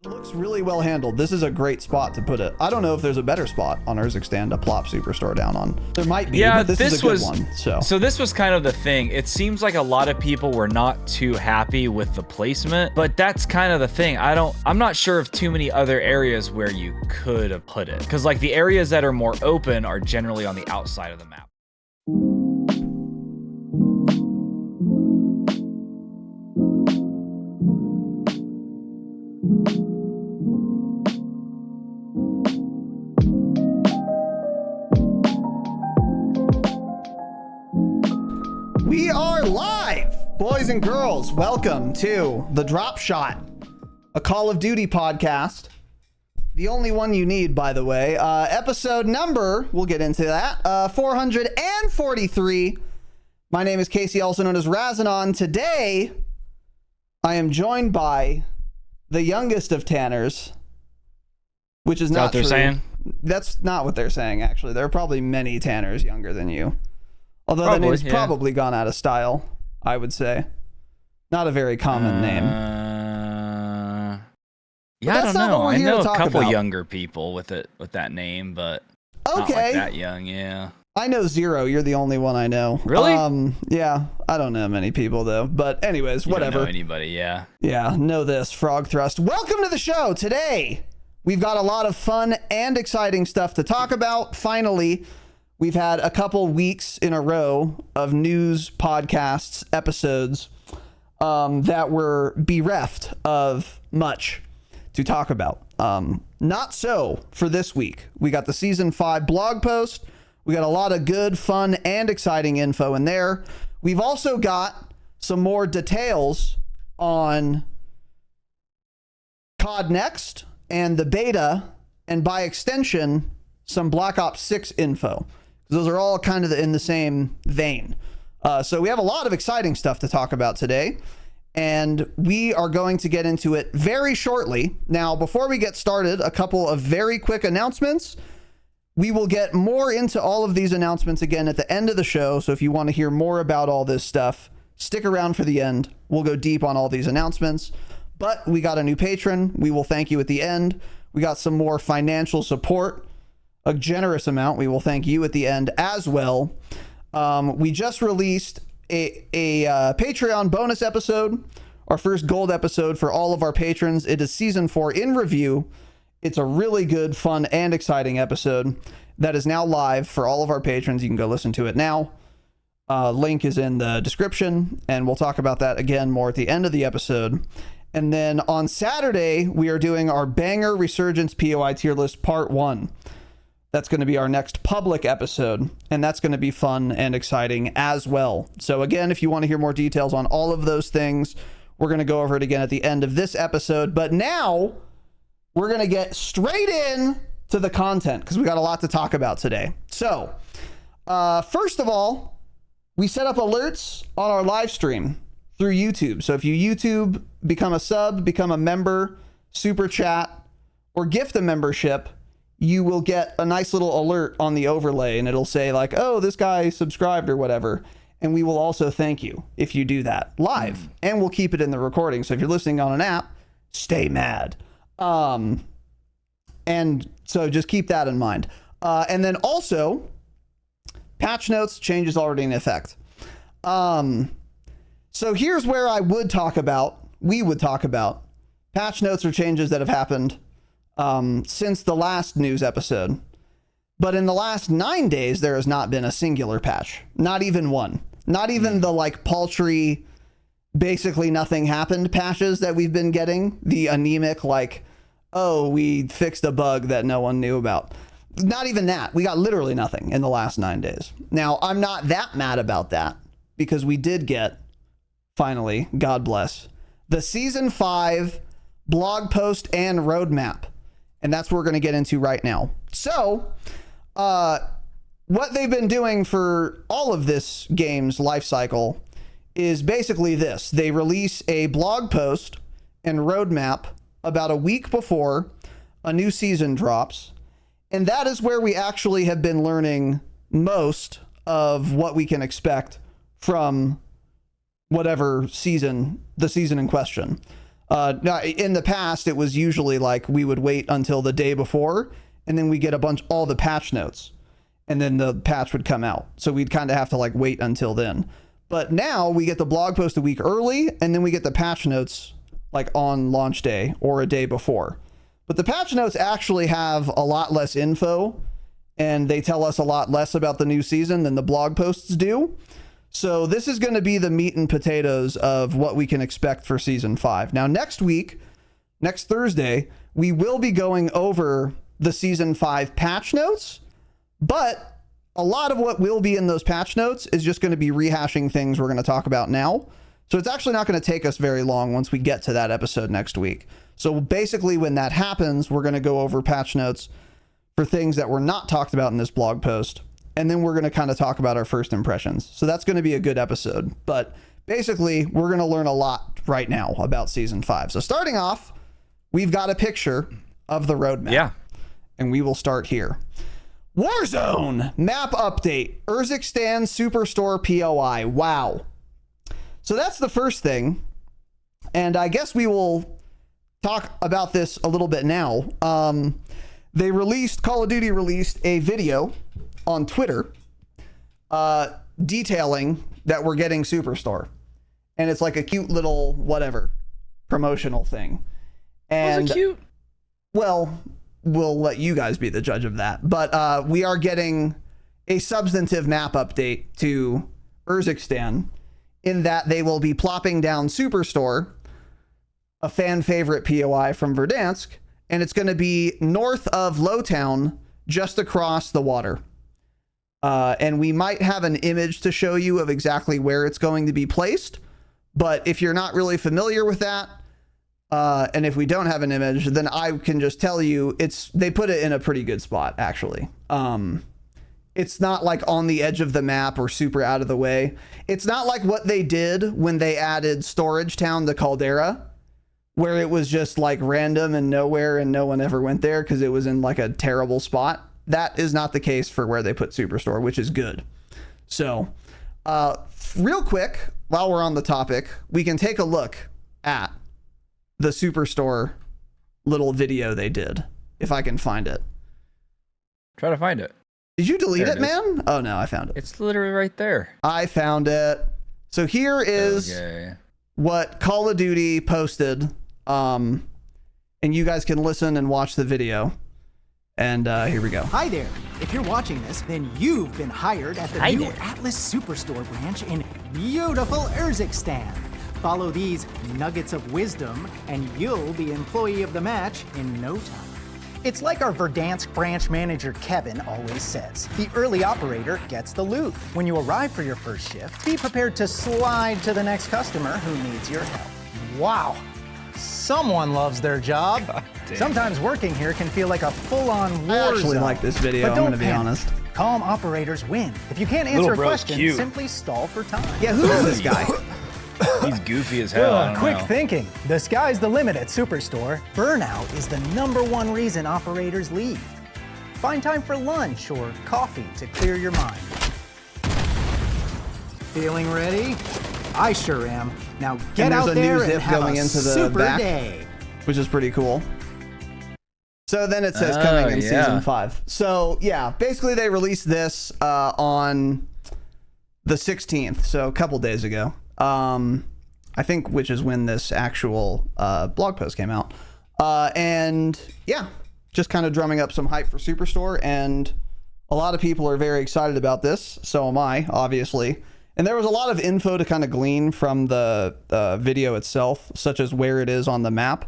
Looks really well handled. This is a great spot to put it. I don't know if there's a better spot on Urzikstan to plop Superstore down on. There might be, but this is a good one. So this was kind of the thing. It seems like a lot of people were not too happy with the placement, but that's kind of the thing. I'm not sure of too many other areas where you could have put it, because like the areas that are more open are generally on the outside of the map. We are live, boys and girls. Welcome to the Dropshot, a Call of Duty podcast. The only one you need, by the way. Episode number, we'll get into that, 443. My name is Casey, also known as Razinon. Today, I am joined by the youngest of Tanners, which is not true. What they're saying? That's not what they're saying, actually. There are probably many Tanners younger than you. Although that name's probably gone out of style, I would say. Not a very common name. Yeah, I don't know. I know a couple younger people with that name, but not like that young, yeah. I know zero. You're the only one I know. Really? Yeah. I don't know many people, though. But anyways, whatever. Don't know anybody, yeah. Yeah, know this. Frog Thrust. Welcome to the show. Today, we've got a lot of fun and exciting stuff to talk about. Finally, we've had a couple weeks in a row of news podcasts, episodes that were bereft of much to talk about. Not so for this week. We got the Season 5 blog post. We got a lot of good, fun, and exciting info in there. We've also got some more details on CoD Next and the beta, and by extension, some Black Ops 6 info. Those are all kind of in the same vein. So we have a lot of exciting stuff to talk about today, and we are going to get into it very shortly. Now, before we get started, a couple of very quick announcements. We will get more into all of these announcements again at the end of the show, so if you want to hear more about all this stuff, stick around for the end. We'll go deep on all these announcements. But we got a new patron. We will thank you at the end. We got some more financial support. A generous amount. We will thank you at the end as well. We just released a Patreon bonus episode, our first gold episode for all of our patrons. It is Season 4 in review. It's a really good, fun, and exciting episode that is now live for all of our patrons. You can go listen to it now. Link is in the description, and we'll talk about that again more at the end of the episode. And then on Saturday, we are doing our Banger Resurgence POI tier list part 1. That's going to be our next public episode, and that's going to be fun and exciting as well. So again, if you want to hear more details on all of those things, we're going to go over it again at the end of this episode. But now we're going to get straight in to the content because we got a lot to talk about today. So first of all, we set up alerts on our live stream through YouTube. So if you YouTube, become a sub, become a member, super chat, or gift a membership, you will get a nice little alert on the overlay, and it'll say like, oh, this guy subscribed or whatever. And we will also thank you if you do that live, and we'll keep it in the recording. So if you're listening on an app, stay mad. And so just keep that in mind. And then also, patch notes changes already in effect. So here's where we would talk about patch notes or changes that have happened since the last news episode. But in the last 9 days, there has not been a singular patch. Not even one. Not even the like paltry, basically nothing happened patches that we've been getting. The anemic, like, oh, we fixed a bug that no one knew about. Not even that. We got literally nothing in the last 9 days. Now, I'm not that mad about that because we did get, finally, God bless, the Season 5 blog post and roadmap. And that's what we're going to get into right now. So, what they've been doing for all of this game's life cycle is basically this. They release a blog post and roadmap about a week before a new season drops. And that is where we actually have been learning most of what we can expect from whatever season, the season in question. Now, in the past, it was usually like we would wait until the day before, and then we get all the patch notes, and then the patch would come out. So we'd kind of have to like wait until then. But now we get the blog post a week early, and then we get the patch notes like on launch day or a day before. But the patch notes actually have a lot less info, and they tell us a lot less about the new season than the blog posts do. So this is going to be the meat and potatoes of what we can expect for season 5. Now, next week, next Thursday, we will be going over the season 5 patch notes, but a lot of what will be in those patch notes is just going to be rehashing things we're going to talk about now. So it's actually not going to take us very long once we get to that episode next week. So basically when that happens, we're going to go over patch notes for things that were not talked about in this blog post. And then we're going to kind of talk about our first impressions. So that's going to be a good episode. But basically, we're going to learn a lot right now about season 5. So starting off, we've got a picture of the roadmap. Yeah. And we will start here. Warzone map update. Urzikstan Superstore POI. Wow. So that's the first thing. And I guess we will talk about this a little bit now. Call of Duty released a video on Twitter detailing that we're getting Superstore. And it's like a cute little whatever promotional thing. And Was it cute? Well, we'll let you guys be the judge of that. But we are getting a substantive map update to Urzikstan in that they will be plopping down Superstore, a fan favorite POI from Verdansk, and it's going to be north of Lowtown, just across the water. And we might have an image to show you of exactly where it's going to be placed. But if you're not really familiar with that, and if we don't have an image, then I can just tell you they put it in a pretty good spot, actually. It's not like on the edge of the map or super out of the way. It's not like what they did when they added Storage Town to Caldera, where it was just like random and nowhere and no one ever went there because it was in like a terrible spot. That is not the case for where they put Superstore, which is good. So real quick, while we're on the topic, we can take a look at the Superstore little video they did, if I can find it. Try to find it. Did you delete it, man? Oh, no, I found it. It's literally right there. I found it. So here is what Call of Duty posted. And you guys can listen and watch the video. And here we go. Hi there. If you're watching this, then you've been hired at the new Atlas Superstore branch in beautiful Urzikstan. Follow these nuggets of wisdom, and you'll be employee of the match in no time. It's like our Verdansk branch manager Kevin always says. The early operator gets the loot. When you arrive for your first shift, be prepared to slide to the next customer who needs your help. Wow. Someone loves their job. Sometimes working here can feel like a full-on war I actually zone. like this video, But I'm don't going to be panic. honest. Calm operators win. If you can't answer a question, simply stall for time. Yeah, who is this guy? He's goofy as hell. I don't Quick know. thinking. The sky's the limit at Superstore. Burnout is the #1 reason operators leave. Find time for lunch or coffee to clear your mind. Feeling ready? I sure am. Now get out there and have a super day. Which is pretty cool. So then it says coming in season 5. So yeah, basically they released this on the 16th, so a couple days ago. I think, which is when this actual blog post came out. And yeah, just kind of drumming up some hype for Superstore, and a lot of people are very excited about this. So am I, obviously. And there was a lot of info to kind of glean from the video itself, such as where it is on the map.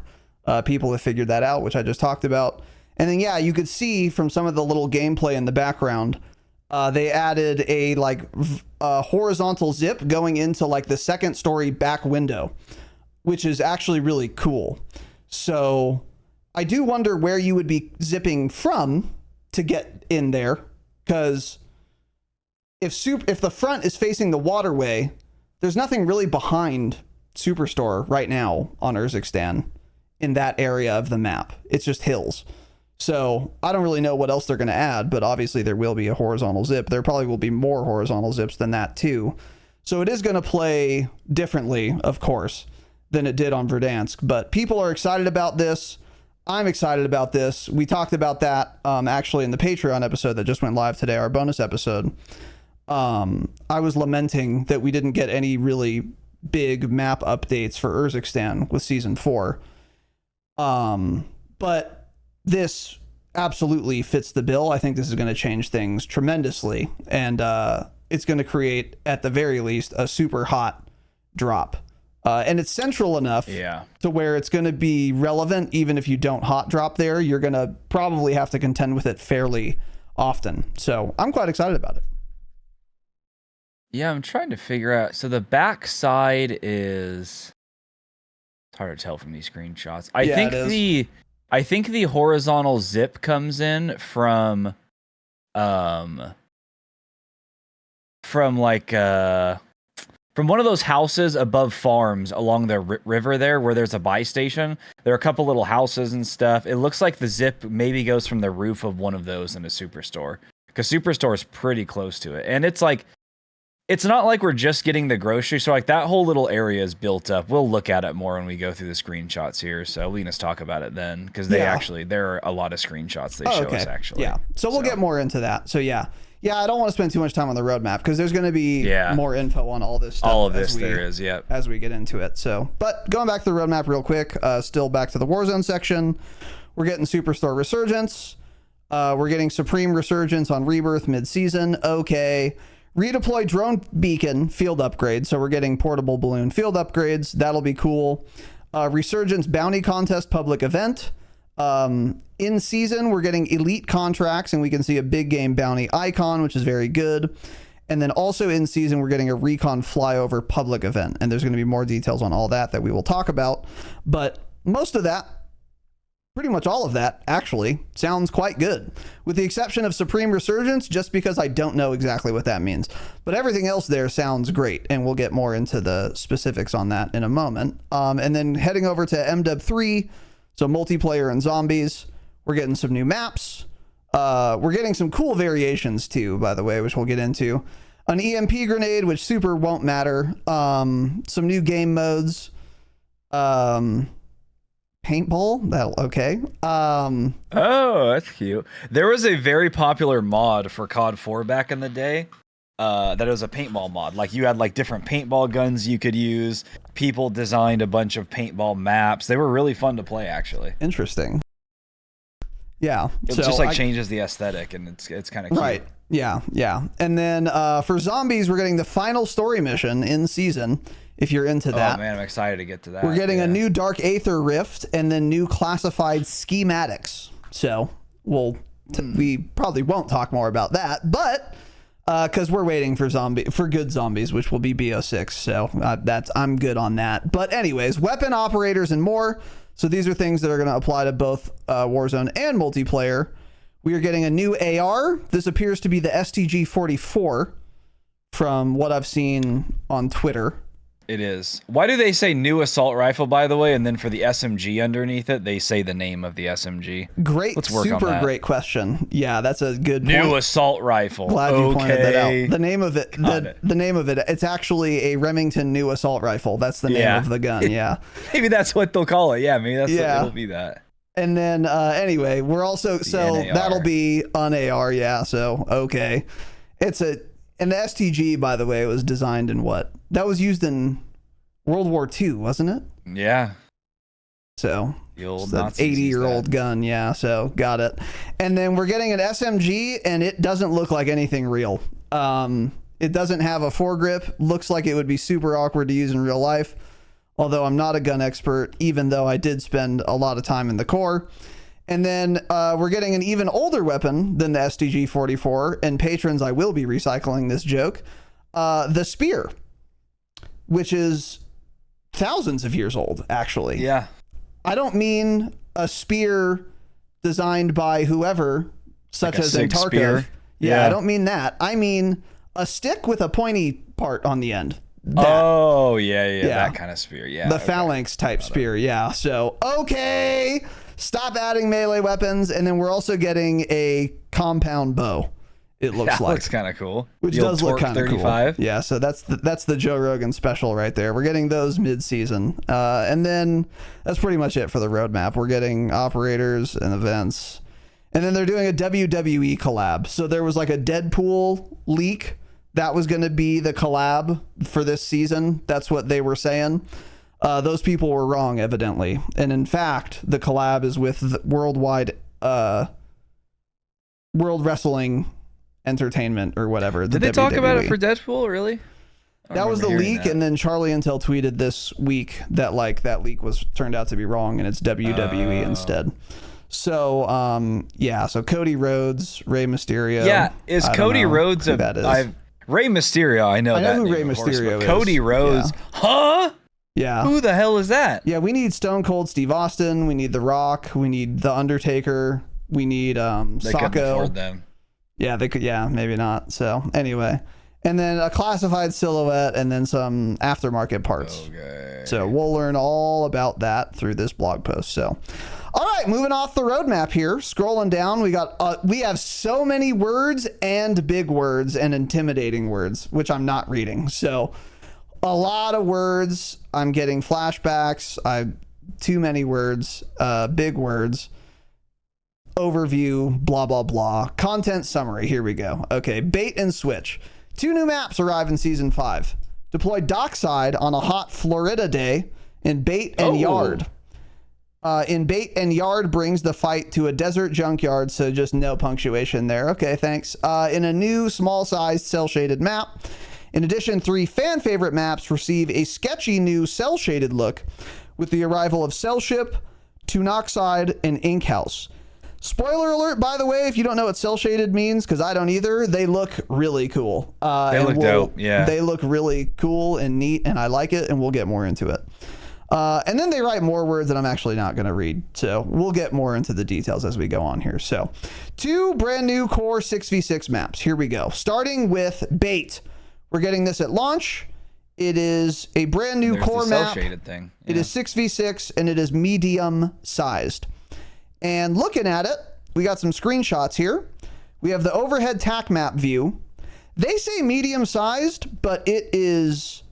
People have figured that out, which I just talked about. And then, yeah, you could see from some of the little gameplay in the background, they added a horizontal zip going into like the second story back window, which is actually really cool. So I do wonder where you would be zipping from to get in there, because if the front is facing the waterway, there's nothing really behind Superstore right now on Urzikstan in that area of the map. It's just hills. So I don't really know what else they're going to add, but obviously there will be a horizontal zip. There probably will be more horizontal zips than that too. So it is going to play differently, of course, than it did on Verdansk. But people are excited about this. I'm excited about this. We talked about that actually in the Patreon episode that just went live today, our bonus episode. I was lamenting that we didn't get any really big map updates for Urzikstan with Season 4. But this absolutely fits the bill. I think this is going to change things tremendously. And it's going to create, at the very least, a super hot drop. And it's central enough to where it's going to be relevant. Even if you don't hot drop there, you're going to probably have to contend with it fairly often. So I'm quite excited about it. Yeah, I'm trying to figure out. So the back side is, it's hard to tell from these screenshots. I think the horizontal zip comes in from one of those houses above farms along the river there where there's a buy station. There are a couple little houses and stuff. It looks like the zip maybe goes from the roof of one of those in a Superstore, because Superstore is pretty close to it. And it's like, it's not like we're just getting the grocery store. Like, that whole little area is built up. We'll look at it more when we go through the screenshots here. So we can just talk about it then, because there are a lot of screenshots they show us actually. Yeah. So we'll get more into that. So yeah, I don't want to spend too much time on the roadmap, because there's going to be more info on all this stuff. All of this there is, yeah. As we get into it. So, but going back to the roadmap real quick, still back to the Warzone section. We're getting Superstore Resurgence. We're getting Supreme Resurgence on Rebirth mid-season. Okay. Redeploy drone beacon field upgrade. So we're getting portable balloon field upgrades. That'll be cool. Resurgence bounty contest public event. In season, we're getting elite contracts, and we can see a big game bounty icon, which is very good. And then also in season, we're getting a recon flyover public event. And there's going to be more details on all that we will talk about. But most of that, pretty much all of that, actually sounds quite good, with the exception of Supreme Resurgence, just because I don't know exactly what that means. But everything else there sounds great, and we'll get more into the specifics on that in a moment. And then heading over to MW 3, so multiplayer and zombies, we're getting some new maps. We're getting some cool variations too, by the way, which we'll get into. An EMP grenade, which super won't matter. Some new game modes. Paintball, okay. Oh, that's cute. There was a very popular mod for COD 4 back in the day. That was a paintball mod. Like, you had like different paintball guns you could use. People designed a bunch of paintball maps. They were really fun to play, actually. Interesting. Yeah. It just like changes the aesthetic, and it's kind of cute. Right. Yeah. And then for zombies, we're getting the final story mission in season. If you're into that. Oh man, I'm excited to get to that. We're getting a new Dark Aether Rift, and then new classified schematics. So we probably won't talk more about that, but because we're waiting for good zombies, which will be BO6. So I'm good on that. But anyways, weapon operators and more. So these are things that are going to apply to both Warzone and multiplayer. We are getting a new AR. This appears to be the STG-44 from what I've seen on Twitter. It is. Why do they say new assault rifle, by the way, and then for the SMG underneath it, they say the name of the SMG? Great, super great question. Yeah, that's a good point. New assault rifle. Glad you pointed that out. The name of it, the name of it, it's actually a Remington new assault rifle. That's the name of the gun. Yeah. Maybe that's what they'll call it. Yeah, maybe it'll be that. And then anyway, we're also that'll be an AR. Yeah. So okay, and the STG, by the way, was designed in what? That was used in World War II, wasn't it? Yeah. So the old 80-year-old gun. Yeah. So got it. And then we're getting an SMG, and it doesn't look like anything real. It doesn't have a foregrip. Looks like it would be super awkward to use in real life. Although I'm not a gun expert, even though I did spend a lot of time in the Corps. And then we're getting an even older weapon than the STG-44. And patrons, I will be recycling this joke. The Spear, which is thousands of years old, actually. Yeah. I don't mean a spear designed by whoever, such as Antarkov. Yeah, I don't mean that. I mean a stick with a pointy part on the end. Yeah, that kind of spear. Yeah. The phalanx type spear. Yeah. So, okay. Stop adding melee weapons. And then we're also getting a compound bow. It looks That like. looks kind of cool. Which The old does look Torque kind of cool. 35. Yeah, so that's the Joe Rogan special right there. We're getting those mid-season. And then that's pretty much it for the roadmap. We're getting operators and events. And then they're doing a WWE collab. So there was like a Deadpool leak. That was going to be the collab for this season. That's what they were saying. Those people were wrong, evidently. And in fact, the collab is with the World Wrestling Entertainment or whatever. Did they talk about it for Deadpool? Really? That was the leak, and then Charlie Intel tweeted this week that like that leak was turned out to be wrong, and it's WWE instead. So yeah, so Cody Rhodes, Rey Mysterio. Yeah, is Cody Rhodes who that is. Rey Mysterio? I know that who name, Rey of course, Mysterio but is. Cody Rhodes, huh? Yeah. Who the hell is that? Yeah, we need Stone Cold Steve Austin. We need The Rock. We need The Undertaker. We need They couldn't Socko. afford them. Yeah, they could. Yeah, maybe not. So anyway, and then a classified silhouette, and then some aftermarket parts. Okay. So we'll learn all about that through this blog post. So, all right, moving off the roadmap here, scrolling down, we have so many words and big words and intimidating words, which I'm not reading. So a lot of words. I'm getting flashbacks. Too many words, big words. Overview, blah, blah, blah. Content summary. Here we go. Okay. Bait and switch. 2 new maps arrive in season 5. Deploy dockside on a hot Florida day in Bait and Yard. In Bait and Yard brings the fight to a desert junkyard, so just no punctuation there. Okay, thanks. In a new small-sized cel-shaded map. In addition, 3 fan-favorite maps receive a sketchy new cel-shaded look with the arrival of Cell Ship, Tunoxide, and Ink House. Spoiler alert, by the way, if you don't know what cel-shaded means, because I don't either, they look really cool. They look dope, yeah. They look really cool and neat, and I like it, and we'll get more into it. And then they write more words that I'm actually not going to read, so we'll get more into the details as we go on here. So, 2 brand new core 6v6 maps. Here we go. Starting with Bait. We're getting this at launch. It is a brand new core map. Thing. Yeah. It is 6v6, and it is medium-sized. And looking at it, we got some screenshots here. We have the overhead tac map view. They say medium-sized, but it is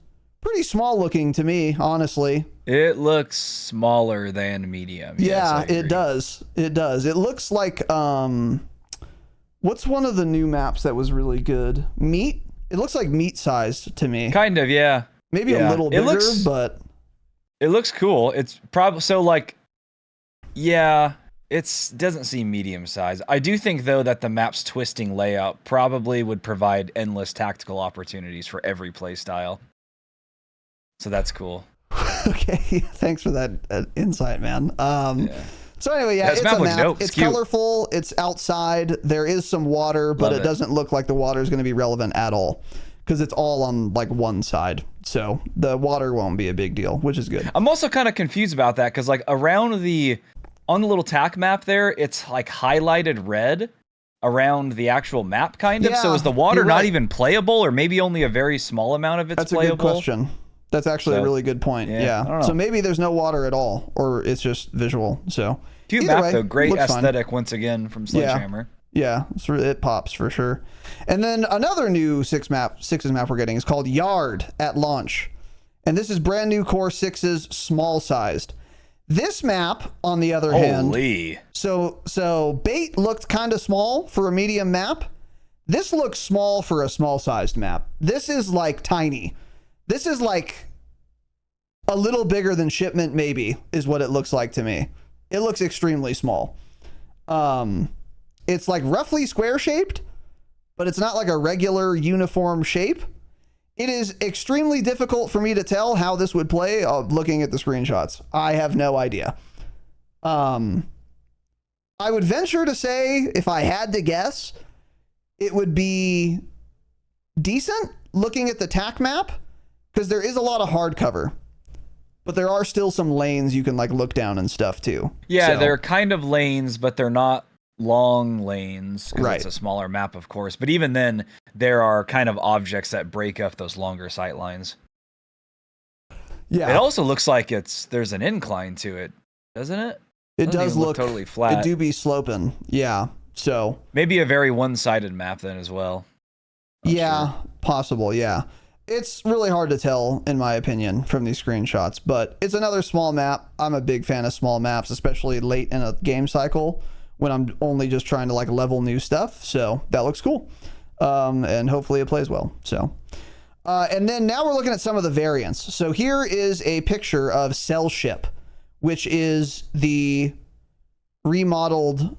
pretty small looking to me, honestly. It looks smaller than medium. Yeah, yes, it does. It does. It looks like, what's one of the new maps that was really good? Meat? It looks like meat-sized to me. Kind of, yeah. Maybe a little bigger, but... It looks cool. It's probably... So, like, yeah... It doesn't seem medium size. I do think, though, that the map's twisting layout probably would provide endless tactical opportunities for every play style. So that's cool. Okay, thanks for that insight, man. So anyway, yeah, this it's map a looks map. dope. It's cute. colorful. It's outside. There is some water, but it doesn't look like the water is going to be relevant at all because it's all on like one side. So the water won't be a big deal, which is good. I'm also kind of confused about that because, like, on the little tac map there, it's like highlighted red around the actual map, kind of. Yeah, so is the water not right. even playable, or maybe only a very small amount of it's That's playable? a good question. That's actually a really good point. Yeah. I don't know. So maybe there's no water at all, or it's just visual. So Cute either map, way, though. Great looks fun. aesthetic once again from Sledgehammer. Yeah, it pops for sure. And then another new sixes map we're getting is called Yard at launch. And this is brand new Core 6's small sized. This map, on the other hand, so Bait looked kind of small for a medium map. This looks small for a small sized map. This is like tiny. This is like a little bigger than Shipment, maybe, is what it looks like to me. It looks extremely small. It's like roughly square shaped, but it's not like a regular uniform shape. It is extremely difficult for me to tell how this would play looking at the screenshots. I have no idea. I would venture to say, if I had to guess, it would be decent looking at the tac map, because there is a lot of hardcover, but there are still some lanes you can like look down and stuff too. Yeah, so, they're kind of lanes, but they're not long lanes because Right. it's a smaller map, of course. But even then, there are kind of objects that break up those longer sight lines. yeah, It also looks like there's an incline to it, doesn't it? it Doesn't does even look totally flat. It do be sloping. Yeah. So maybe a very one-sided map then as well. Yeah, possible. Yeah. It's really hard to tell, in my opinion, from these screenshots, but it's another small map. I'm a big fan of small maps, especially late in a game cycle when I'm only just trying to like level new stuff. So that looks cool. And hopefully it plays well. So, and then now we're looking at some of the variants. So here is a picture of Cell Ship, which is the remodeled,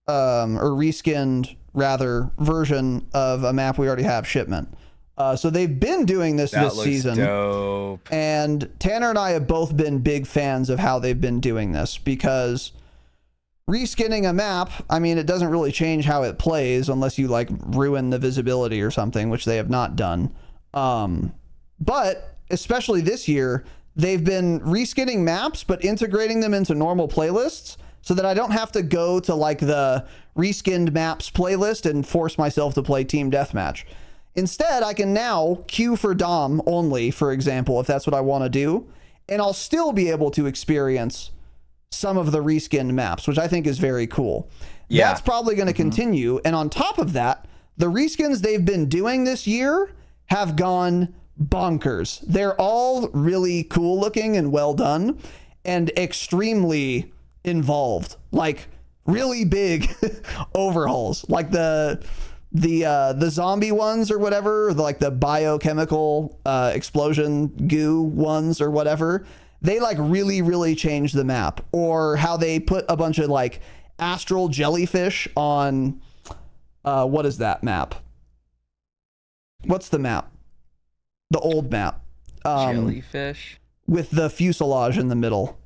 or reskinned rather, version of a map we already have, Shipment. So they've been doing this season. Dope. And Tanner and I have both been big fans of how they've been doing this, because reskinning a map, I mean, it doesn't really change how it plays unless you like ruin the visibility or something, which they have not done. But especially this year, they've been reskinning maps, but integrating them into normal playlists so that I don't have to go to like the reskinned maps playlist and force myself to play Team Deathmatch. Instead, I can now queue for Dom only, for example, if that's what I want to do, and I'll still be able to experience some of the reskinned maps, which I think is very cool. Yeah. That's probably going to continue. And on top of that, the reskins they've been doing this year have gone bonkers. They're all really cool looking and well done and extremely involved, like really big overhauls, like the zombie ones or whatever, like the biochemical explosion goo ones or whatever. They like really changed the map. Or how they put a bunch of like astral jellyfish on what is that map? What's the map? The old map. Jellyfish with the fuselage in the middle.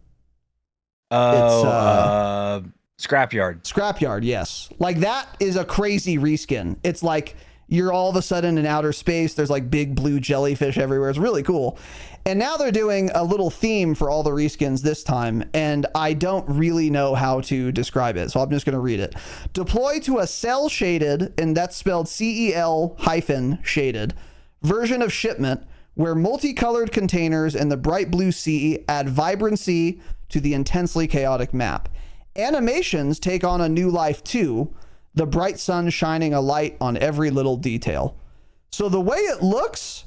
Oh, it's Scrapyard. Scrapyard, yes. Like that is a crazy reskin. It's like you're all of a sudden in outer space. There's like big blue jellyfish everywhere. It's really cool. And now they're doing a little theme for all the reskins this time, and I don't really know how to describe it, so I'm just going to read it. Deploy to a cell shaded, and that's spelled CEL-shaded, version of Shipment, where multicolored containers and the bright blue sea add vibrancy to the intensely chaotic map. Animations take on a new life too, the bright sun shining a light on every little detail. So the way it looks,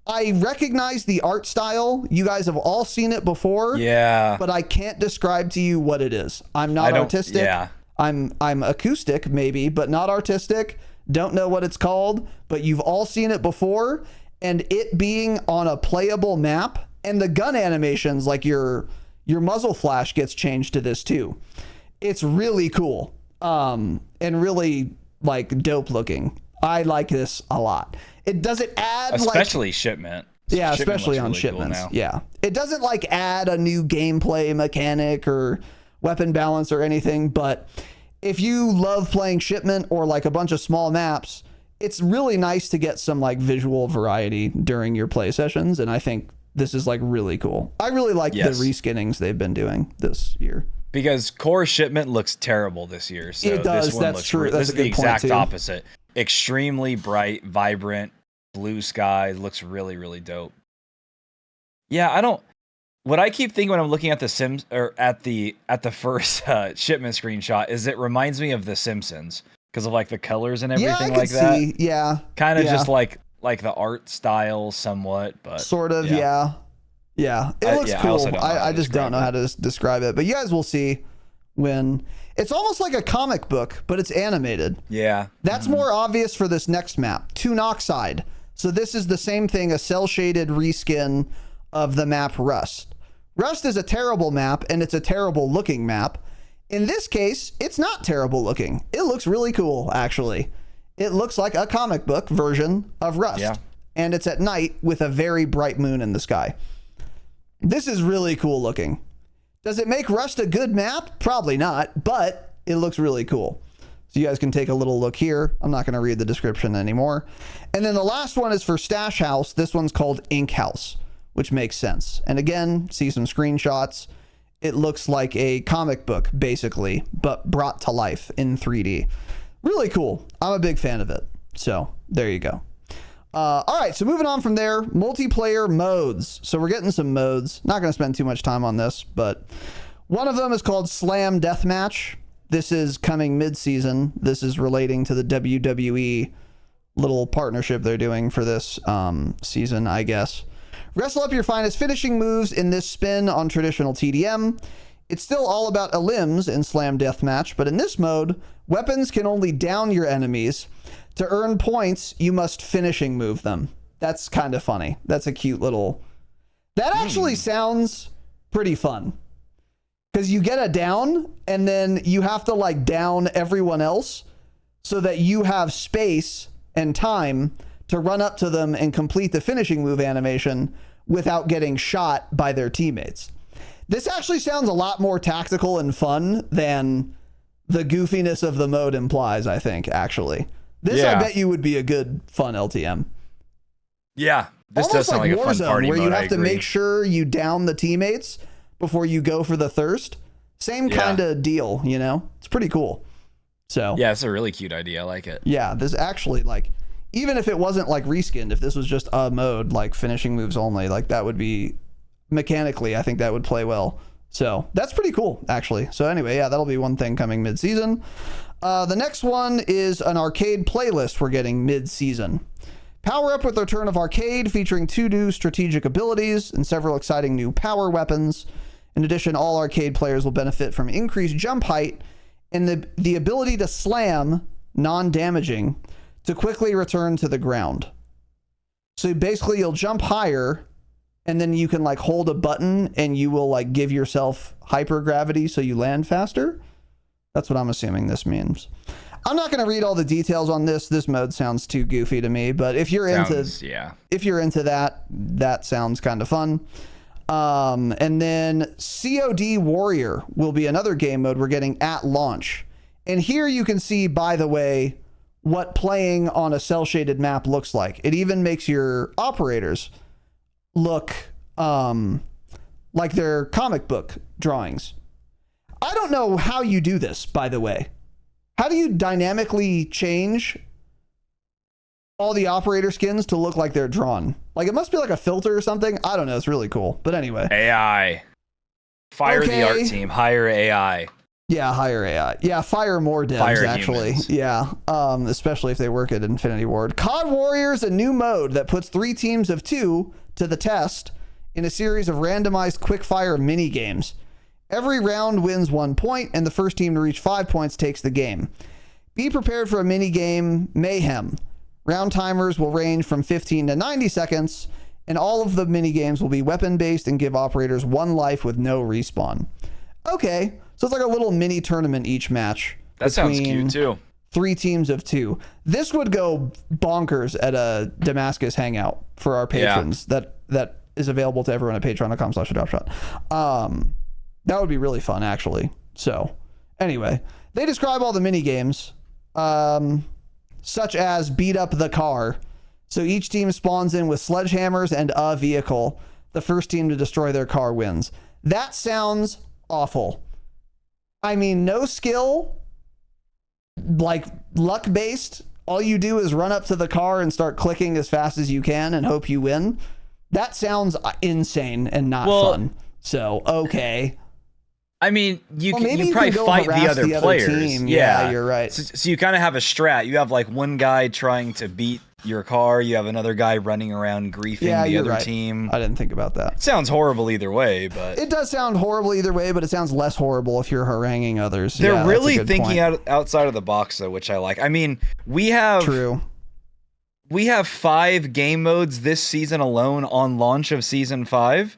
I recognize the art style. You guys have all seen it before. Yeah. But I can't describe to you what it is. I'm not artistic. Yeah. I'm acoustic maybe, but not artistic. Don't know what it's called, but you've all seen it before. And it being on a playable map, and the gun animations, like your muzzle flash gets changed to this too. It's really cool. And really like dope looking. I like this a lot. It doesn't add especially Shipment. Yeah, Shipment especially on really Shipments. Cool yeah. It doesn't like add a new gameplay mechanic or weapon balance or anything, but if you love playing Shipment or like a bunch of small maps, it's really nice to get some like visual variety during your play sessions, and I think this is like really cool. I really like the reskinnings they've been doing this year. Because core Shipment looks terrible this year. So it does. This one That's looks true. That's this is a good the exact point too. opposite. Extremely bright, vibrant, blue sky. Looks really dope. Yeah, what I keep thinking when I'm looking at the Sims or at the first Shipment screenshot is it reminds me of The Simpsons because of like the colors and everything like that. Yeah. Kind of just like the art style somewhat, but sort of. Yeah. It looks cool. I just don't know how to describe it, but you guys will see when it's almost like a comic book, but it's animated. Yeah. That's more obvious for this next map, Tunoxide. So this is the same thing, a cell shaded reskin of the map Rust. Rust is a terrible map, and it's a terrible looking map. In this case, it's not terrible looking. It looks really cool, actually. It looks like a comic book version of Rust. Yeah. And it's at night with a very bright moon in the sky. This is really cool looking. Does it make Rust a good map? Probably not, but it looks really cool. So you guys can take a little look here. I'm not going to read the description anymore. And then the last one is for Stash House. This one's called Ink House, which makes sense. And again, see some screenshots. It looks like a comic book, basically, but brought to life in 3D. Really cool. I'm a big fan of it. So there you go. All right, so moving on from there, multiplayer modes. So we're getting some modes. Not going to spend too much time on this, but one of them is called Slam Deathmatch. this is coming mid-season. This is relating to the WWE little partnership they're doing for this season, I guess. Wrestle up your finest finishing moves in this spin on traditional TDM. It's still all about elims in Slam Deathmatch, but in this mode, weapons can only down your enemies. To earn points, you must finishing move them. That's kind of funny. That's a cute little... That actually sounds pretty fun. Because you get a down, and then you have to like down everyone else so that you have space and time to run up to them and complete the finishing move animation without getting shot by their teammates. This actually sounds a lot more tactical and fun than the goofiness of the mode implies, I think, actually. This, I bet you, would be a good, fun LTM. Yeah, this almost does sound like a fun Warzone, party where mode. you have to make sure you down the teammates before you go for the thirst. Same kind of deal, you know? It's pretty cool. So yeah, it's a really cute idea. I like it. Yeah, this actually, like, even if it wasn't like reskinned, if this was just a mode like finishing moves only, like that would be mechanically, I think that would play well. So that's pretty cool, actually. So anyway, yeah, that'll be one thing coming mid-season. The next one is an arcade playlist we're getting mid-season. Power up with the return of arcade, featuring 2 new strategic abilities and several exciting new power weapons. In addition, all arcade players will benefit from increased jump height and the ability to slam, non-damaging, to quickly return to the ground. So basically you'll jump higher, and then you can like hold a button and you will like give yourself hypergravity so you land faster. That's what I'm assuming this means. I'm not going to read all the details on this. This mode sounds too goofy to me, but if you're into that, that sounds kind of fun. And then CoD Warrior will be another game mode we're getting at launch. And here you can see, by the way, what playing on a cell shaded map looks like. It even makes your operators look like they're comic book drawings. I don't know how you do this, by the way. How do you dynamically change all the operator skins to look like they're drawn? Like, it must be like a filter or something. I don't know. It's really cool. But anyway. AI. Fire the art team. Hire AI. Yeah, hire AI. Yeah, fire more devs, actually. Humans. Yeah, especially if they work at Infinity Ward. CoD Warrior is a new mode that puts 3 teams of 2 to the test in a series of randomized quick-fire mini-games. Every round wins 1 point, and the first team to reach 5 points takes the game. Be prepared for a mini-game mayhem. Round timers will range from 15 to 90 seconds, and all of the mini-games will be weapon-based and give operators 1 life with no respawn. Okay, so it's like a little mini tournament each match. That sounds cute, too. 3 teams of 2. This would go bonkers at a Damascus hangout for our patrons. Yeah. That is available to everyone at patreon.com/Dropshot. That would be really fun, actually. So, anyway, they describe all the mini games, such as beat up the car. So each team spawns in with sledgehammers and a vehicle. The first team to destroy their car wins. That sounds awful. I mean, no skill, like luck based. All you do is run up to the car and start clicking as fast as you can and hope you win. That sounds insane and not fun. So, okay. I mean, you probably fight the other players. Team. Yeah, you're right. So you kind of have a strat. You have like one guy trying to beat your car. You have another guy running around griefing the other team. I didn't think about that. It sounds horrible either way, but... It does sound horrible either way, but it sounds less horrible if you're haranguing others. They're really thinking outside of the box, though, which I like. I mean, we have 5 game modes this season alone on launch of Season 5.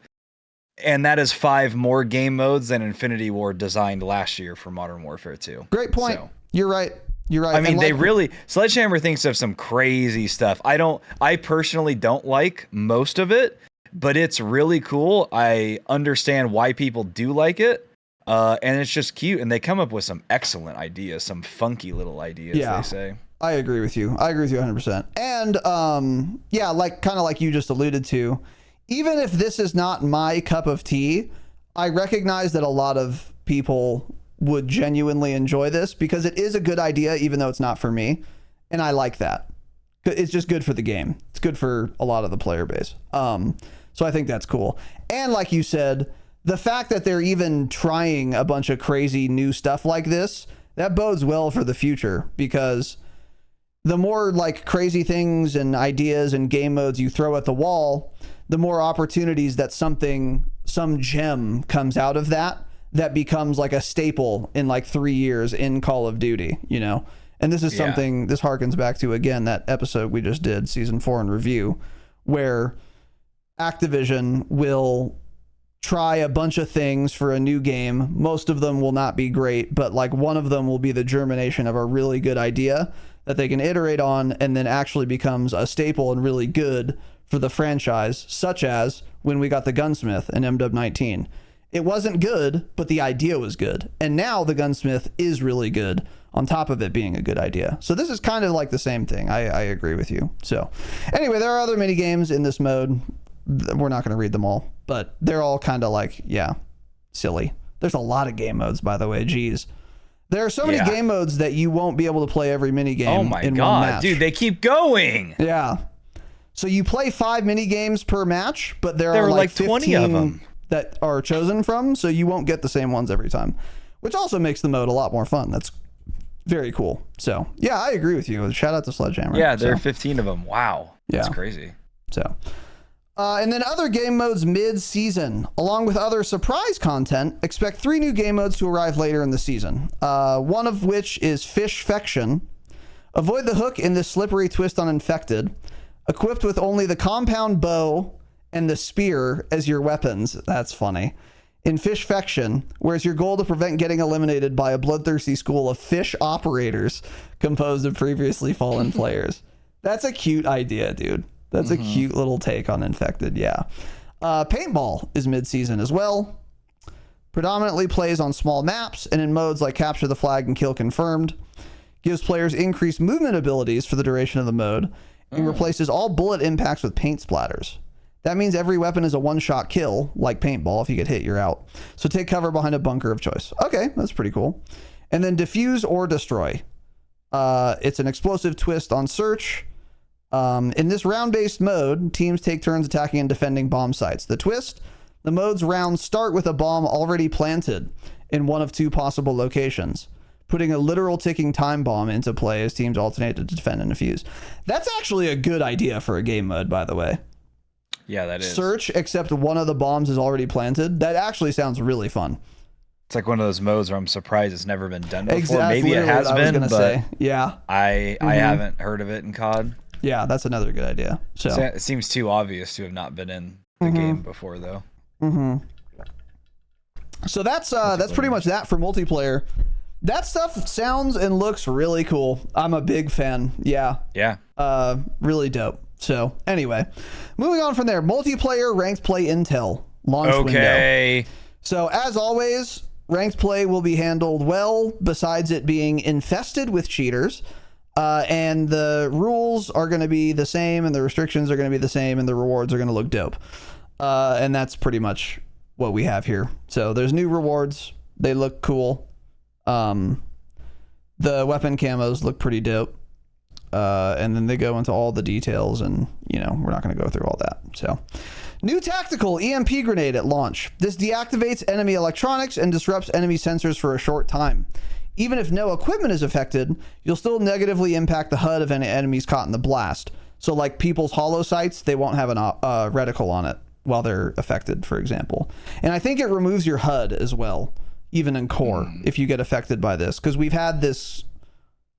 And that is 5 more game modes than Infinity Ward designed last year for Modern Warfare 2. Great point. So, you're right. I mean, they really... Sledgehammer thinks of some crazy stuff. I personally don't like most of it, but it's really cool. I understand why people do like it. And it's just cute. And they come up with some excellent ideas, some funky little ideas, they say. I agree with you. 100%. And yeah, kind of like you just alluded to, even if this is not my cup of tea, I recognize that a lot of people would genuinely enjoy this because it is a good idea, even though it's not for me. And I like that. It's just good for the game. It's good for a lot of the player base. So I think that's cool. And like you said, the fact that they're even trying a bunch of crazy new stuff like this that bodes well for the future, because the more like crazy things and ideas and game modes you throw at the wall, the more opportunities that some gem comes out of that becomes like a staple in like 3 years in Call of Duty, you know? And this is something, this harkens back to, again, that episode we just did, season 4 in review, where Activision will try a bunch of things for a new game. Most of them will not be great, but like one of them will be the germination of a really good idea that they can iterate on and then actually becomes a staple and really good for the franchise, such as when we got the Gunsmith in MW19. It wasn't good, but the idea was good. And now the Gunsmith is really good on top of it being a good idea. So this is kind of like the same thing. I agree with you. So anyway, there are other mini games in this mode. We're not going to read them all, but they're all kind of like, silly. There's a lot of game modes, by the way. Geez. There are so many game modes that you won't be able to play every mini game. Oh my God, dude, they keep going. Yeah. So you play 5 mini games per match, but there are like 20 of them that are chosen from, so you won't get the same ones every time, which also makes the mode a lot more fun. That's very cool. So yeah, I agree with you. Shout out to Sledgehammer. Yeah, there are 15 of them. Wow. That's crazy. So and then other game modes mid-season, along with other surprise content. Expect 3 new game modes to arrive later in the season. One of which is Fishfection. Avoid the hook in this slippery twist on Infected. Equipped with only the compound bow and the spear as your weapons. That's funny. In Fishfection, whereas your goal to prevent getting eliminated by a bloodthirsty school of fish operators composed of previously fallen players. That's a cute idea, dude. That's a cute little take on Infected, Paintball is mid-season as well. Predominantly plays on small maps and in modes like Capture the Flag and Kill Confirmed. Gives players increased movement abilities for the duration of the mode and replaces all bullet impacts with paint splatters. That means every weapon is a one-shot kill, like paintball. If you get hit, you're out. So take cover behind a bunker of choice. Okay, that's pretty cool. And then Defuse or Destroy. It's an explosive twist on search. In this round-based mode, teams take turns attacking and defending bomb sites. The twist, the mode's rounds start with a bomb already planted in one of 2 possible locations, putting a literal ticking time bomb into play as teams alternate to defend and defuse. That's actually a good idea for a game mode, by the way. Yeah, that is. Search, except one of the bombs is already planted. That actually sounds really fun. It's like one of those modes where I'm surprised it's never been done before. Exactly. Maybe it has been, but say. Yeah. I haven't heard of it in COD. Yeah, that's another good idea. So it seems too obvious to have not been in the game before, though. So that's pretty much that for multiplayer. That stuff sounds and looks really cool. I'm a big fan. Yeah. Really dope. So anyway, moving on from there, multiplayer ranked play intel launch window. So as always, ranked play will be handled well, besides it being infested with cheaters. And the rules are going to be the same, and the restrictions are going to be the same, and the rewards are going to look dope. And that's pretty much what we have here. So there's new rewards. They look cool. The weapon camos look pretty dope. And then they go into all the details, and, we're not going to go through all that. So new tactical EMP grenade at launch. This deactivates enemy electronics and disrupts enemy sensors for a short time. Even if no equipment is affected, you'll still negatively impact the HUD of any enemies caught in the blast. So like people's holo sights, they won't have an reticle on it while they're affected, for example. And I think it removes your HUD as well, even in core, if you get affected by this, because we've had this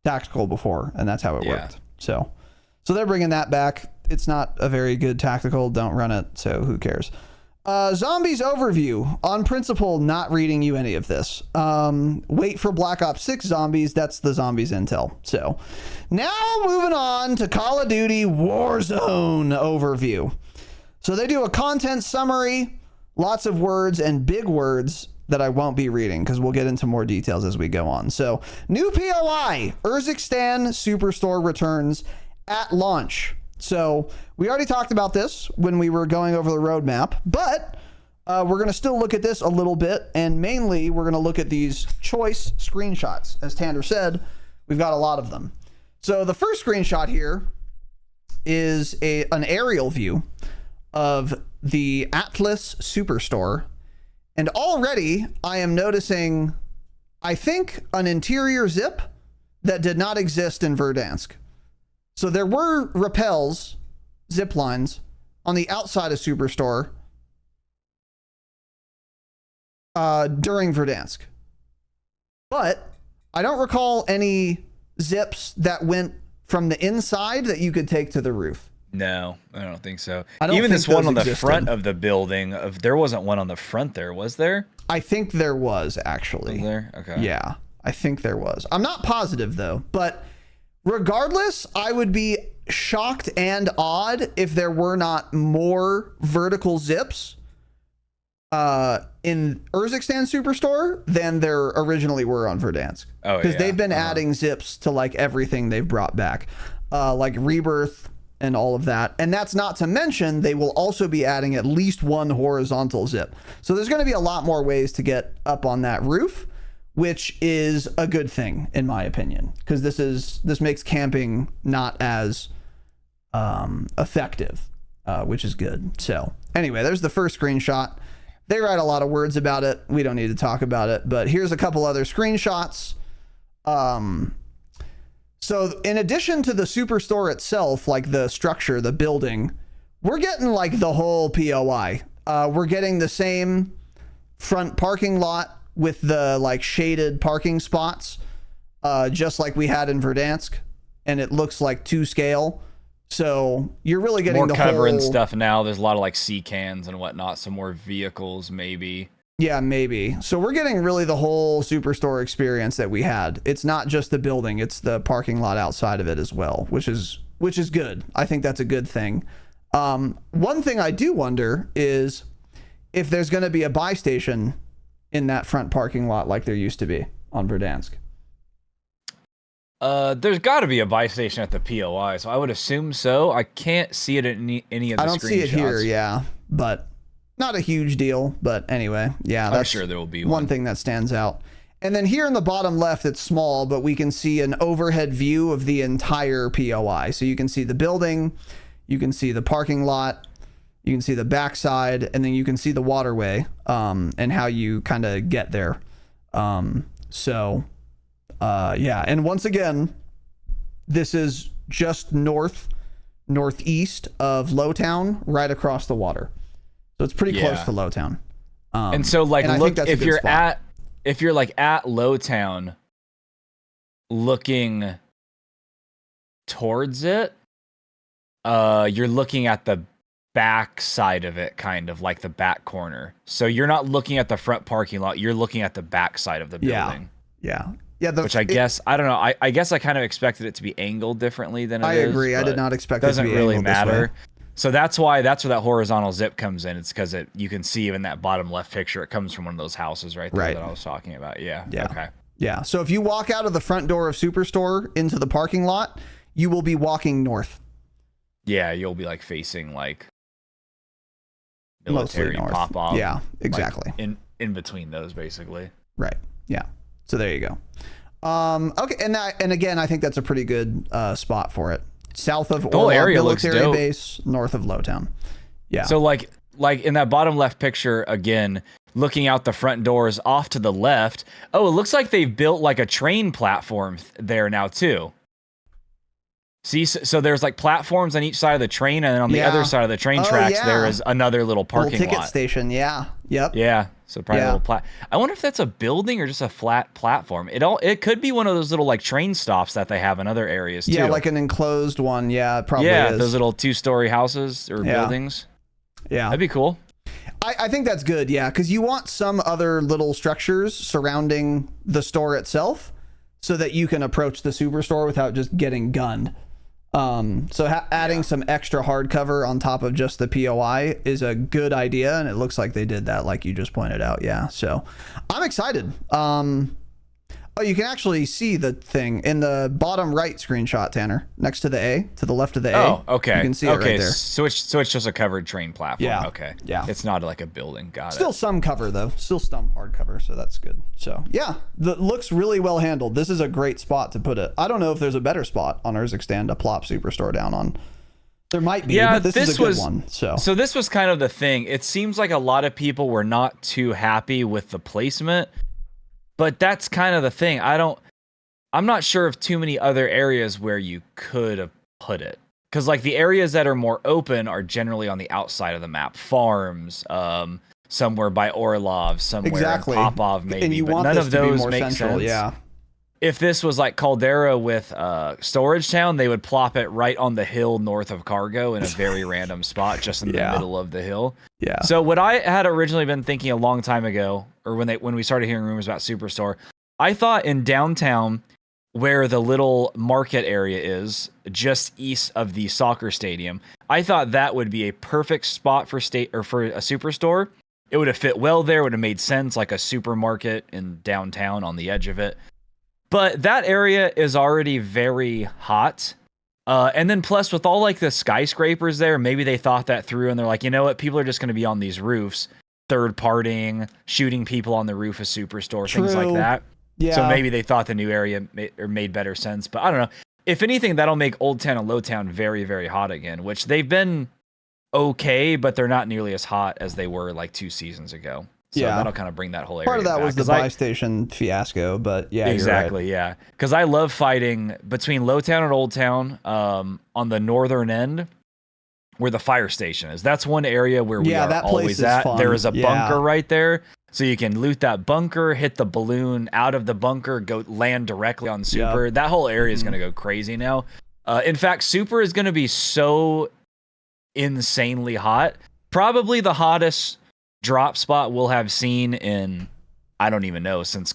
tactical before, and that's how it worked. So they're bringing that back. It's not a very good tactical. Don't run it, so who cares? Zombies overview. On principle, not reading you any of this. Wait for Black Ops 6 zombies. That's the zombies intel. So now moving on to Call of Duty Warzone overview. So they do a content summary, lots of words and big words that I won't be reading because we'll get into more details as we go on. So new POI, Urzikstan Superstore returns at launch. So we already talked about this when we were going over the roadmap, but we're going to still look at this a little bit, and mainly we're going to look at these choice screenshots. As Tanner said, we've got a lot of them. So the first screenshot here is an aerial view of the Atlas Superstore, and already I am noticing I think, an interior zip that did not exist in Verdansk. So there were rappels, zip lines, on the outside of Superstore during Verdansk. But I don't recall any zips that went from the inside that you could take to the roof. No, I don't think so. Even think this one on the existed. front of the building, there wasn't one on the front there, was there? I think there was, actually. Was there? Okay. Yeah, I think there was. I'm not positive, though. But regardless, I would be shocked and awed if there were not more vertical zips in Urzikstan Superstore than there originally were on Verdansk. Oh, because yeah. they've been adding zips to like everything they've brought back, like Rebirth and all of that. And that's not to mention they will also be adding at least one horizontal zip. So there's going to be a lot more ways to get up on that roof, which is a good thing in my opinion, because this makes camping not as effective, which is good. So anyway, there's the first screenshot. They write a lot of words about it. We don't need to talk about it, but here's a couple other screenshots. So in addition to the Superstore itself, like the structure, the building, we're getting like the whole POI. We're getting the same front parking lot with the like shaded parking spots, just like we had in Verdansk, and it looks like to scale. So you're really getting more the cover and whole stuff now. There's a lot of like sea cans and whatnot. Some more vehicles, maybe. Yeah, maybe. So we're getting really the whole Superstore experience that we had. It's not just the building, it's the parking lot outside of it as well, which is good. I think that's a good thing. One thing I do wonder is if there's going to be a buy station in that front parking lot like there used to be on Verdansk. There's got to be a buy station at the POI, so I would assume so. I can't see it in any of the screenshots. I don't see it here, yeah, but not a huge deal. But anyway, yeah, that's I'm sure there will be one thing that stands out. And then here in the bottom left, it's small, but we can see an overhead view of the entire POI. So you can see the building, you can see the parking lot, you can see the backside, and then you can see the waterway, and how you kind of get there. Yeah, and once again, this is just northeast of Lowtown, right across the water. So it's pretty close to Lowtown. And so like, and look, if you're at Lowtown looking towards it, you're looking at the back side of it, kind of like the back corner. So you're not looking at the front parking lot, you're looking at the back side of the building. Yeah. Which I guess, I don't know. I guess I kind of expected it to be angled differently than it is. I agree. I did not expect it to be really angled matter. this way. So that's where that horizontal zip comes in. It's because you can see in that bottom left picture, it comes from one of those houses right there that I was talking about. Yeah. Okay. Yeah. So if you walk out of the front door of Superstore into the parking lot, you will be walking north. Yeah, you'll be like facing like military pop off. Yeah, exactly. Like in between those, basically. Right. Yeah. So there you go. Okay, and again, I think that's a pretty good spot for it. South of Orlog military base, north of Lowtown. Yeah. So like in that bottom left picture again, looking out the front doors off to the left. Oh, it looks like they've built like a train platform there now too. See, so there's like platforms on each side of the train, and then on the other side of the train tracks, there is another little parking ticket lot. Station. Yeah. Yep. Yeah. So probably a little I wonder if that's a building or just a flat platform. It could be one of those little like train stops that they have in other areas too. Yeah, like an enclosed one. Yeah, it probably is. Yeah, those little 2-story houses or buildings. Yeah. That'd be cool. I think that's good, yeah, because you want some other little structures surrounding the store itself so that you can approach the Superstore without just getting gunned. So adding some extra hardcover on top of just the POI is a good idea, and it looks like they did that, like you just pointed out. Yeah, so I'm excited. Oh, you can actually see the thing in the bottom right screenshot, Tanner, next to the A, to the left of the A. Oh, okay. You can see it right there. So it's just a covered train platform. Yeah. Okay. Yeah. It's not like a building. Got Still it. some cover though. Still some hardcover, so that's good. So yeah, looks really well handled. This is a great spot to put it. I don't know if there's a better spot on Urzikstan to plop Superstore down on. There might be, but this is a good one. So this was kind of the thing. It seems like a lot of people were not too happy with the placement. But that's kind of the thing. I'm not sure of too many other areas where you could have put it. Because like the areas that are more open are generally on the outside of the map. Farms, somewhere by Orlov, somewhere Exactly. in Popov maybe. And you but want none this of to be those more make central, sense. yeah. If this was like Caldera with Storage Town, they would plop it right on the hill north of Cargo in a very random spot just in the middle of the hill. Yeah. So what I had originally been thinking a long time ago, or when we started hearing rumors about Superstore, I thought in downtown where the little market area is, just east of the soccer stadium, I thought that would be a perfect spot for a Superstore. It would have fit well there, would have made sense, like a supermarket in downtown on the edge of it. But that area is already very hot. And then plus with all like the skyscrapers there, maybe they thought that through and they're like, you know what? People are just going to be on these roofs, third partying, shooting people on the roof of Superstore, things like that. Yeah. So maybe they thought the new area made better sense. But I don't know. If anything, that'll make Old Town and Low Town very, very hot again, which they've been okay, but they're not nearly as hot as they were like 2 seasons ago. So that'll kind of bring that whole area Part of that back. was the buy station fiasco, but yeah, exactly, you're right. yeah. Because I love fighting between Low Town and Old Town on the northern end where the fire station is. That's one area where we are that place always is at. fun. There is a Yeah. bunker right there. So you can loot that bunker, hit the balloon out of the bunker, go land directly on Super. Yep. That whole area is going to go crazy now. In fact, Super is going to be so insanely hot. Probably the hottest drop spot we'll have seen in, I don't even know, since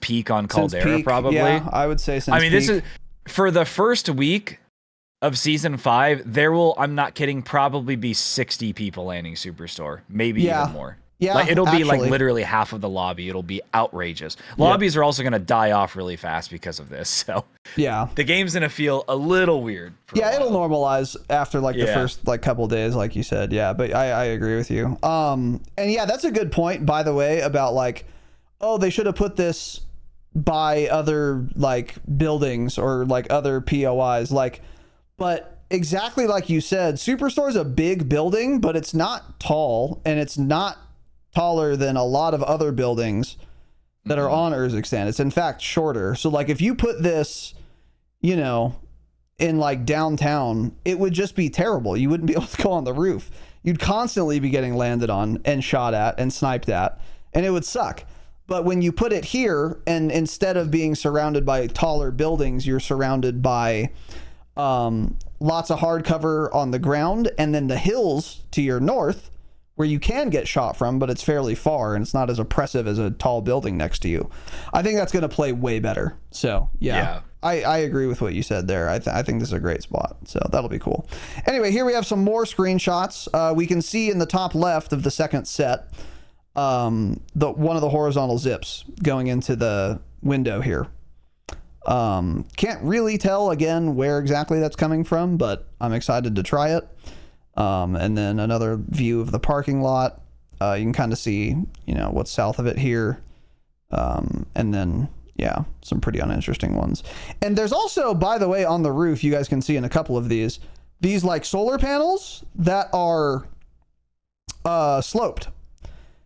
peak on Caldera, probably. Yeah, I would say since peak. This is for the first week of season 5. There will, I'm not kidding, probably be 60 people landing Superstore, maybe even more. Yeah, like it'll be like actually. literally half of the lobby. It'll be outrageous. Lobbies are also going to die off really fast because of this. So yeah, the game's going to feel a little weird. It'll normalize after like the first like couple days, like you said. Yeah, but I agree with you. And yeah, that's a good point, by the way, about like, oh, they should have put this by other like buildings or like other POIs, like, but exactly like you said, Superstore is a big building, but it's not tall, and it's not taller than a lot of other buildings that are on Urzikstan. It's in fact shorter. So like if you put this, you know, in like downtown, it would just be terrible. You wouldn't be able to go on the roof. You'd constantly be getting landed on and shot at and sniped at, and it would suck. But when you put it here, and instead of being surrounded by taller buildings, you're surrounded by lots of hard cover on the ground, and then the hills to your north where you can get shot from, but it's fairly far and it's not as oppressive as a tall building next to you. I think that's going to play way better. So yeah. I agree with what you said there. I think this is a great spot, so that'll be cool. Anyway, here we have some more screenshots. We can see in the top left of the second set, one of the horizontal zips going into the window here. Can't really tell again where exactly that's coming from, but I'm excited to try it. And then another view of the parking lot. You can kind of see, you know, what's south of it here. And then, yeah, some pretty uninteresting ones. And there's also, by the way, on the roof, you guys can see in a couple of these like solar panels that are sloped.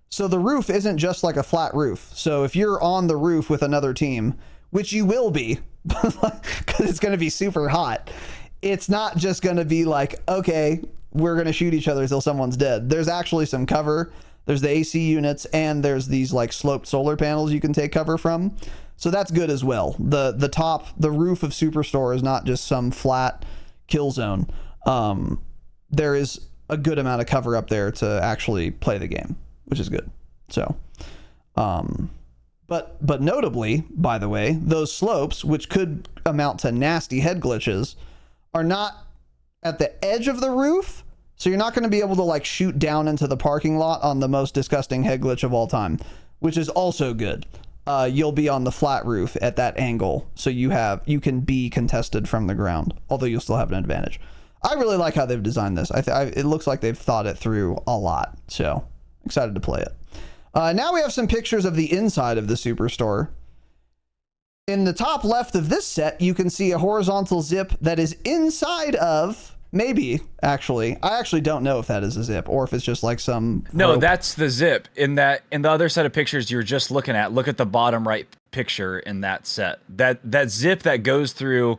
So the roof isn't just like a flat roof. So if you're on the roof with another team, which you will be, because it's going to be super hot, it's not just going to be like, okay, we're going to shoot each other until someone's dead. There's actually some cover. There's the AC units, and there's these like sloped solar panels you can take cover from. So that's good as well. The roof of Superstore is not just some flat kill zone. There is a good amount of cover up there to actually play the game, which is good. So, but notably, by the way, those slopes, which could amount to nasty head glitches, are not at the edge of the roof. So you're not going to be able to like shoot down into the parking lot on the most disgusting head glitch of all time, which is also good. You'll be on the flat roof at that angle, so you can be contested from the ground, although you'll still have an advantage. I really like how they've designed this. It looks like they've thought it through a lot, so excited to play it. Now we have some pictures of the inside of the Superstore. In the top left of this set, you can see a horizontal zip that is inside of, maybe, actually. I actually don't know if that is a zip or if it's just like some No, rope. that's the zip. In the other set of pictures you're just looking at, look at the bottom right picture in that set. That zip that goes through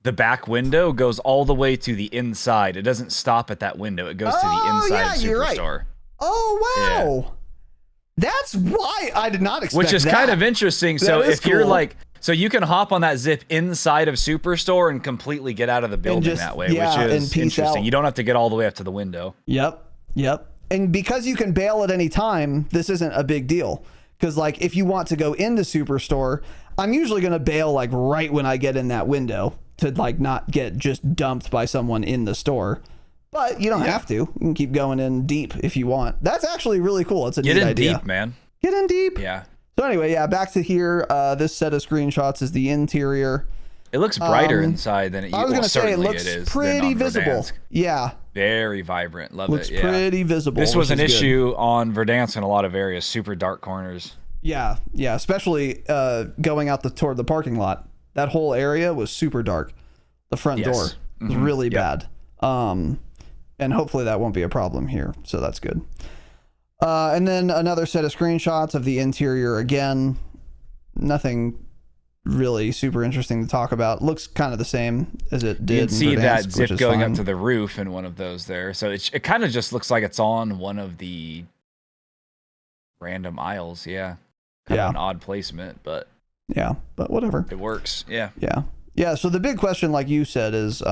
the back window goes all the way to the inside. It doesn't stop at that window. It goes to the inside of Superstore. Right. Oh wow. Yeah. That's why I did not expect that. Which is kind of interesting. So if you're like, so you can hop on that zip inside of Superstore and completely get out of the building that way, which is interesting. You don't have to get all the way up to the window. Yep. And because you can bail at any time, this isn't a big deal. Because like if you want to go into Superstore, I'm usually going to bail like right when I get in that window to like not get just dumped by someone in the store. But you don't have to. You can keep going in deep if you want. That's actually really cool. It's a neat idea. Get in deep, man. Get in deep. Yeah. So anyway, back to here. This set of screenshots is the interior. It looks brighter inside than it used to. I was going to say it looks pretty visible. Yeah. Very vibrant. Love it. Looks pretty visible. This was an issue on Verdansk in a lot of areas. Super dark corners. Yeah. Especially going out toward the parking lot. That whole area was super dark. The front door was really bad. And hopefully that won't be a problem here. So that's good. And then another set of screenshots of the interior again. Nothing really super interesting to talk about. Looks kind of the same as it did. You can see Verdansk, that zip going up to the roof in one of those there. So it kind of just looks like it's on one of the random aisles. Yeah. Kind of an odd placement, but. Yeah, but whatever. It works. Yeah. Yeah. So the big question, like you said, is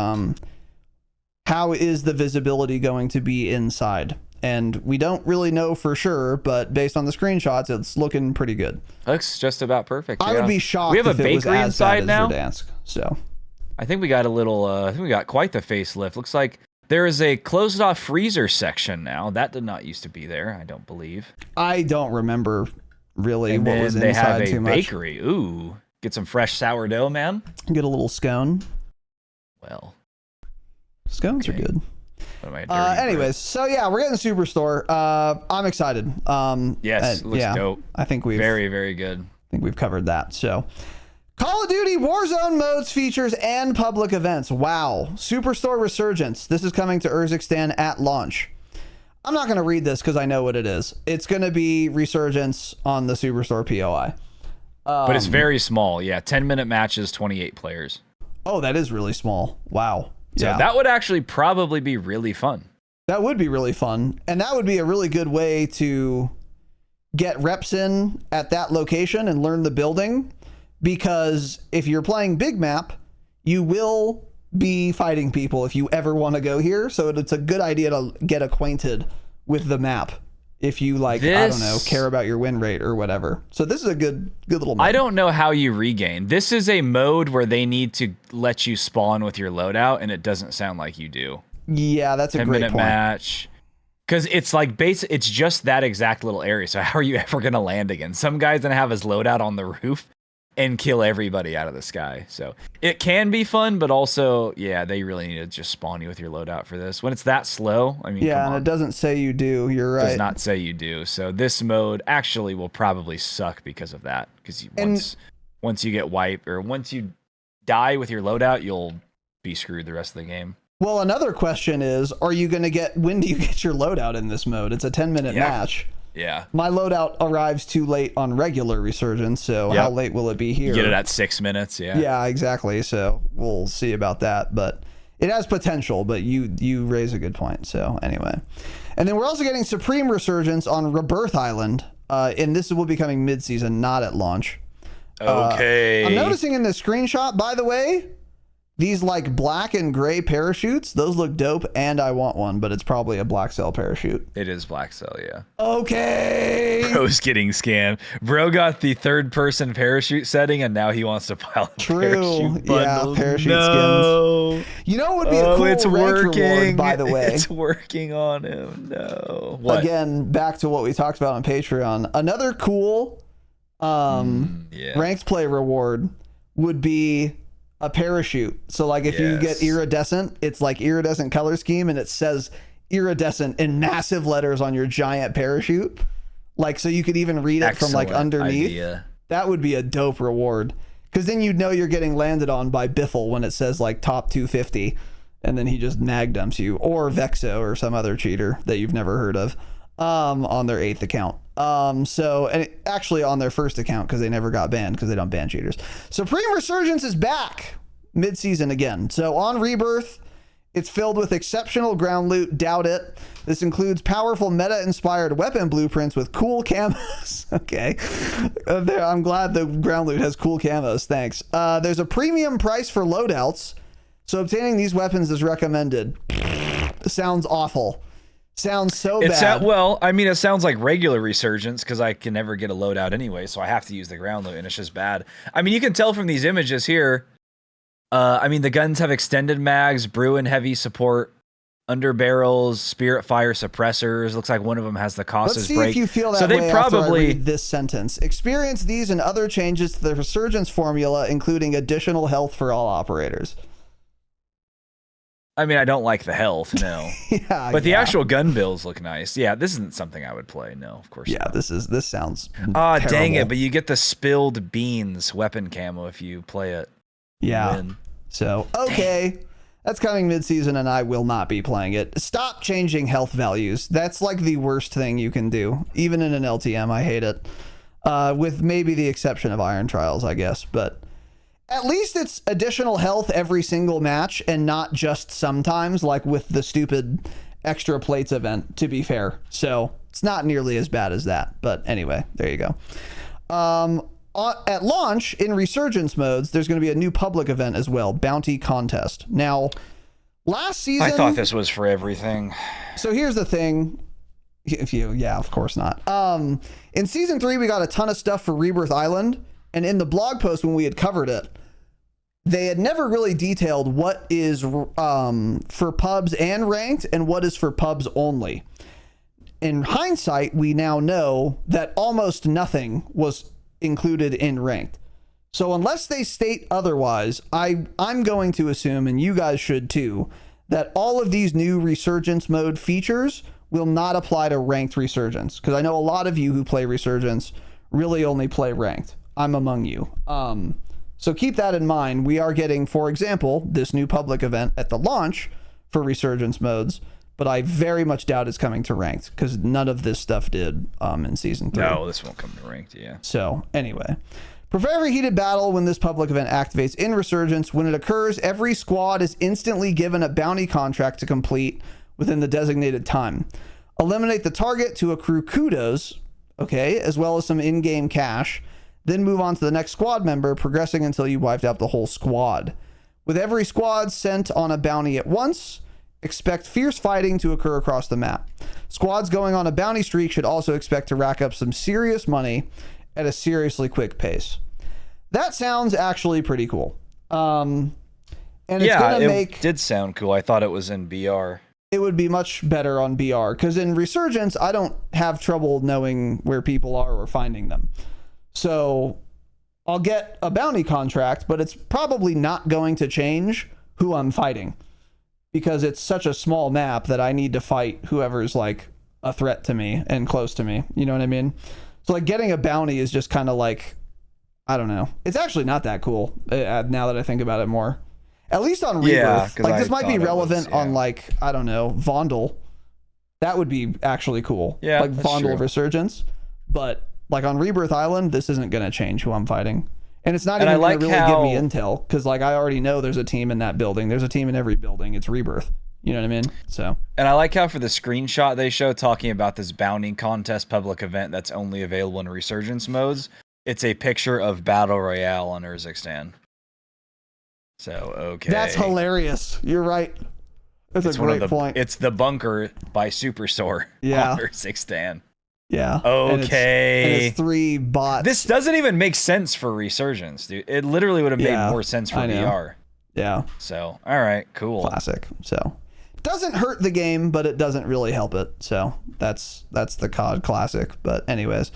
how is the visibility going to be inside? And we don't really know for sure, but based on the screenshots, it's looking pretty good. Looks just about perfect. I would be shocked. We have a bakery inside now. Verdansk, so I think we got a little. I think we got quite the facelift. Looks like there is a closed-off freezer section now. That did not used to be there. I don't believe. I don't remember really and what was inside too much. They have a bakery. Ooh, get some fresh sourdough, man. Get a little scone. Well, scones are good. Anyways, so we're getting Superstore. I'm excited. Yes, looks dope. I think we've very, very good. I think we've covered that. So, Call of Duty Warzone modes, features, and public events. Wow, Superstore Resurgence. This is coming to Urzikstan at launch. I'm not going to read this because I know what it is. It's going to be Resurgence on the Superstore POI. But it's very small. Yeah, 10-minute matches, 28 players. Oh, that is really small. Wow. So that would actually probably be really fun. That would be really fun. And that would be a really good way to get reps in at that location and learn the building. Because if you're playing big map, you will be fighting people if you ever want to go here. So it's a good idea to get acquainted with the map if you I don't know, care about your win rate or whatever. So this is a good little mode. I don't know how you regain. This is a mode where they need to let you spawn with your loadout, and it doesn't sound like you do. Yeah, that's a great point. 10-minute match. Because it's like it's just that exact little area. So how are you ever going to land again? Some guy's going to have his loadout on the roof and kill everybody out of the sky. So it can be fun, but also, they really need to just spawn you with your loadout for this. When it's that slow, I mean, and it doesn't say you do. You're right. It does not say you do. So this mode actually will probably suck because of that. Because once you get wiped or once you die with your loadout, you'll be screwed the rest of the game. Well, another question is, when do you get your loadout in this mode? It's a 10-minute match. Yeah. My loadout arrives too late on regular Resurgence, so how late will it be here? You get it at 6 minutes, Yeah, exactly. So we'll see about that. But it has potential, but you raise a good point. So anyway. And then we're also getting Supreme Resurgence on Rebirth Island. And this will be coming mid-season, not at launch. Okay. I'm noticing in this screenshot, by the way, these black and gray parachutes, those look dope, and I want one, but it's probably a Black Cell parachute. It is Black Cell, yeah. Okay. Bro's getting scammed. Bro got the third-person parachute setting, and now he wants to pile the parachute bundles. Parachute skins. You know what would be a cool rank reward, by the way? It's working on him. No. What? Again, back to what we talked about on Patreon. Another cool ranked play reward would be a parachute. So if you get iridescent, it's iridescent color scheme, and it says iridescent in massive letters on your giant parachute. So you could even read it from underneath. Idea. That would be a dope reward. Because then you'd know you're getting landed on by Biffle when it says top 250, and then he just nag dumps you, or Vexo or some other cheater that you've never heard of on their 8th account. And actually on their first account because they never got banned because they don't ban cheaters. Supreme Resurgence is back mid-season again. So on Rebirth, it's filled with exceptional ground loot. Doubt it. This includes powerful meta-inspired weapon blueprints with cool camos. Okay. I'm glad the ground loot has cool camos. Thanks. There's a premium price for loadouts. So obtaining these weapons is recommended. Sounds awful. Sounds so bad. Well, I mean, it sounds like regular Resurgence because I can never get a loadout anyway, so I have to use the ground loot, and it's just bad. I mean, you can tell from these images here. I mean, the guns have extended mags, Bruin heavy support, underbarrels, Spirit fire suppressors. Looks like one of them has the Costas Let's see break. if you feel that so way they after probably I read this sentence. Experience these and other changes to the Resurgence formula, including additional health for all operators. I mean, I don't like the health, no. Yeah, but the actual gun builds look nice. Yeah, this isn't something I would play. No, of course not. This sounds dang it, but you get the spilled beans weapon camo if you play it. Yeah. So, okay. That's coming mid-season and I will not be playing it. Stop changing health values. That's like the worst thing you can do. Even in an LTM, I hate it. With maybe the exception of Iron Trials, I guess, but at least it's additional health every single match and not just sometimes like with the stupid extra plates event, to be fair. So it's not nearly as bad as that. But anyway, there you go. At launch in Resurgence modes, there's going to be a new public event as well, Bounty Contest. Now, last season... I thought this was for everything. So here's the thing. Yeah, of course not. In Season 3, we got a ton of stuff for Rebirth Island. And in the blog post when we had covered it, they had never really detailed what is for pubs and ranked and what is for pubs only. In hindsight, we now know that almost nothing was included in ranked. So unless they state otherwise, I'm going to assume, and you guys should too, that all of these new Resurgence mode features will not apply to ranked Resurgence. Because I know a lot of you who play Resurgence really only play ranked. I'm among you. So keep that in mind. We are getting, for example, this new public event at the launch for Resurgence modes, but I very much doubt it's coming to ranked because none of this stuff did in Season 3. No, this won't come to ranked, yeah. So anyway, prepare for heated battle when this public event activates in Resurgence. When it occurs, every squad is instantly given a bounty contract to complete within the designated time. Eliminate the target to accrue kudos, okay, as well as some in-game cash. Then move on to the next squad member, progressing until you wiped out the whole squad. With every squad sent on a bounty at once, expect fierce fighting to occur across the map. Squads going on a bounty streak should also expect to rack up some serious money at a seriously quick pace. That sounds actually pretty cool. And it's gonna it did sound cool. I thought it was in BR. It would be much better on BR because in Resurgence, I don't have trouble knowing where people are or finding them. So I'll get a bounty contract, but it's probably not going to change who I'm fighting because it's such a small map that I need to fight whoever's like a threat to me and close to me. You know what I mean? So like getting a bounty is just kind of like, I don't know. It's actually not that cool now that I think about it more. At least on Rebirth. Yeah, like this might be relevant on like, I don't know, Vondel. That would be actually cool. Yeah, like Vondel Resurgence. But like on Rebirth Island, this isn't going to change who I'm fighting. And it's not even going to really give me intel because like I already know there's a team in that building. There's a team in every building. It's Rebirth. You know what I mean? So. And I like how for the screenshot they show talking about this bounty contest public event that's only available in Resurgence modes, it's a picture of Battle Royale on Urzikstan. So, okay. That's hilarious. You're right. That's a great point. It's the bunker by Superstore on Urzikstan. Yeah. Okay. And it's 3 bots. This doesn't even make sense for Resurgence, dude. It literally would have made more sense for VR. Yeah. So, all right, cool. Classic. So, doesn't hurt the game, but it doesn't really help it. So, that's the CoD classic. But anyways,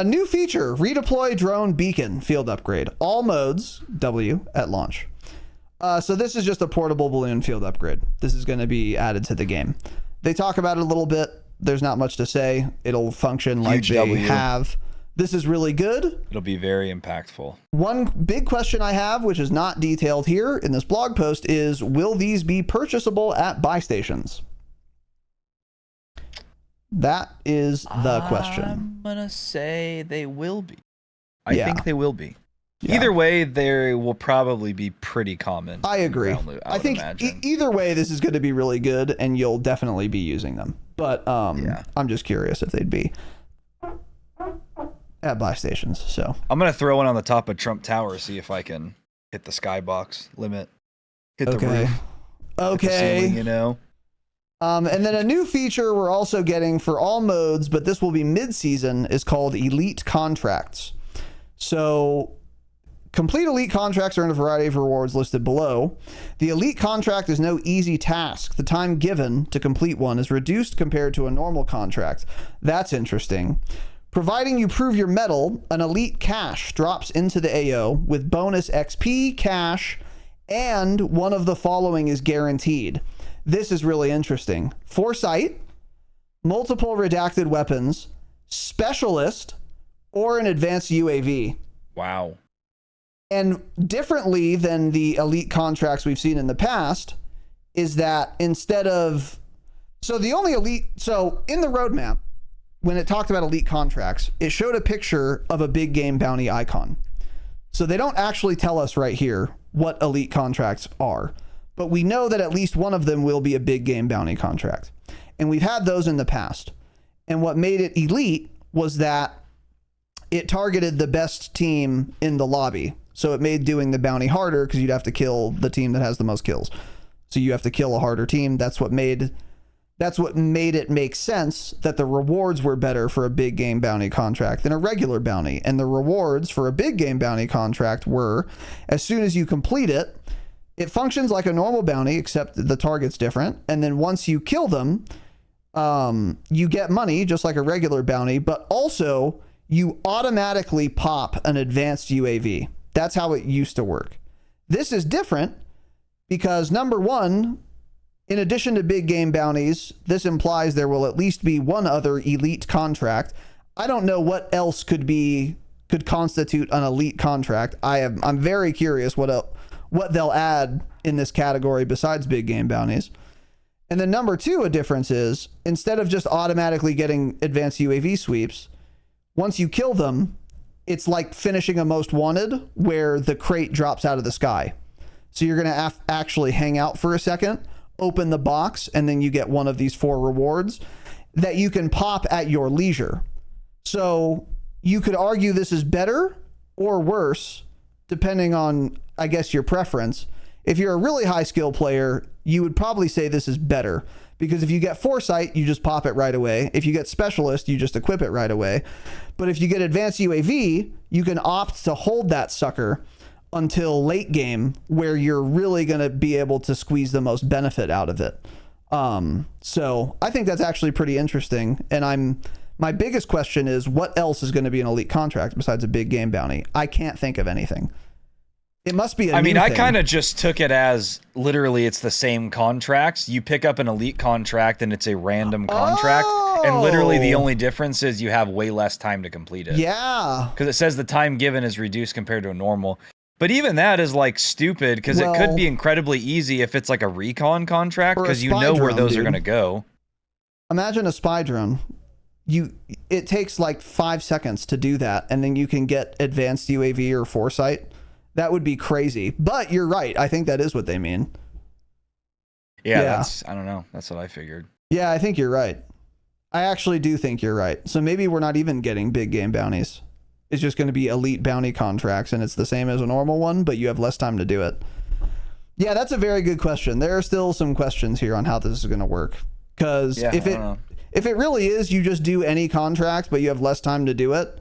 new feature, redeploy drone beacon field upgrade. All modes, W, at launch. So this is just a portable balloon field upgrade. This is going to be added to the game. They talk about it a little bit. There's not much to say. It'll function like they have. This is really good. It'll be very impactful. One big question I have, which is not detailed here in this blog post, is will these be purchasable at buy stations? That is the question. I'm gonna say they will be. I Yeah. think they will be. Yeah. Either way, they will probably be pretty common. I agree. I think either way, this is going to be really good, and you'll definitely be using them. But I'm just curious if they'd be at buy stations. So I'm gonna throw one on the top of Trump Tower, see if I can hit the skybox limit, hit the roof, hit the ceiling, you know. And then a new feature we're also getting for all modes, but this will be mid-season, is called Elite Contracts. So complete Elite contracts earn a variety of rewards listed below. The Elite contract is no easy task. The time given to complete one is reduced compared to a normal contract. That's interesting. Providing you prove your mettle, an Elite cash drops into the AO with bonus XP, cash, and one of the following is guaranteed. This is really interesting. Foresight, multiple redacted weapons, specialist, or an advanced UAV. Wow. And differently than the Elite contracts we've seen in the past is that instead of... So the only Elite... So in the roadmap, when it talked about Elite contracts, it showed a picture of a big game bounty icon. So they don't actually tell us right here what Elite contracts are. But we know that at least one of them will be a big game bounty contract. And we've had those in the past. And what made it Elite was that it targeted the best team in the lobby. So it made doing the bounty harder because you'd have to kill the team that has the most kills. So you have to kill a harder team. That's what made it make sense that the rewards were better for a big game bounty contract than a regular bounty. And the rewards for a big game bounty contract were, as soon as you complete it, it functions like a normal bounty, except the target's different. And then once you kill them, you get money just like a regular bounty, but also you automatically pop an advanced UAV. That's how it used to work. This is different because, number one, in addition to big game bounties, this implies there will at least be one other Elite contract. I don't know what else could constitute an Elite contract. I'm very curious what they'll add in this category besides big game bounties. And then number two, a difference is, instead of just automatically getting advanced UAV sweeps, once you kill them, it's like finishing a most wanted where the crate drops out of the sky. So you're going to actually hang out for a second, open the box, and then you get one of these 4 rewards that you can pop at your leisure. So you could argue this is better or worse, depending on, I guess, your preference. If you're a really high skill player, you would probably say this is better, because if you get Foresight, you just pop it right away. If you get Specialist, you just equip it right away. But if you get Advanced UAV, you can opt to hold that sucker until late game, where you're really going to be able to squeeze the most benefit out of it. So I think that's actually pretty interesting. And my biggest question is, what else is going to be an Elite contract besides a big game bounty? I can't think of anything. It must be a new I thing. kind of just took it as literally it's the same contracts. You pick up an Elite contract and it's a random contract. And literally the only difference is you have way less time to complete it. Yeah. Because it says the time given is reduced compared to a normal. But even that is like stupid, because it could be incredibly easy if it's like a recon contract, because you know where those are going to go. Imagine a spy drone. It takes like 5 seconds to do that, and then you can get advanced UAV or Foresight. That would be crazy. But you're right. I think that is what they mean. Yeah. I don't know. That's what I figured. Yeah, I think you're right. I actually do think you're right. So maybe we're not even getting big game bounties. It's just going to be Elite bounty contracts, and it's the same as a normal one, but you have less time to do it. Yeah, that's a very good question. There are still some questions here on how this is going to work. Because if it really is you just do any contract, but you have less time to do it,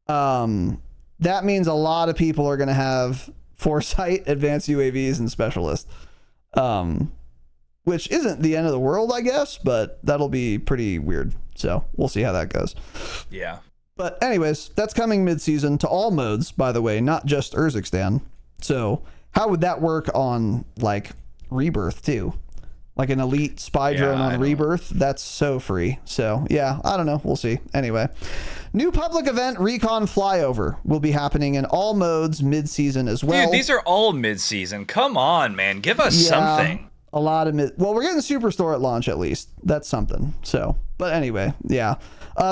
that means a lot of people are going to have Foresight, Advanced UAVs, and Specialist. Which isn't the end of the world, I guess, but that'll be pretty weird. So we'll see how that goes. Yeah. But anyways, that's coming mid-season to all modes, by the way, not just Urzikstan. So how would that work on, like, Rebirth, too? Like an Elite spy drone on Rebirth? That's so free. So, yeah, I don't know. We'll see. Anyway, new public event, Recon Flyover, will be happening in all modes mid-season as well. Dude, these are all mid-season. Come on, man. Give us something. a lot of well, we're getting the Superstore at launch at least. That's something. So, but anyway, yeah.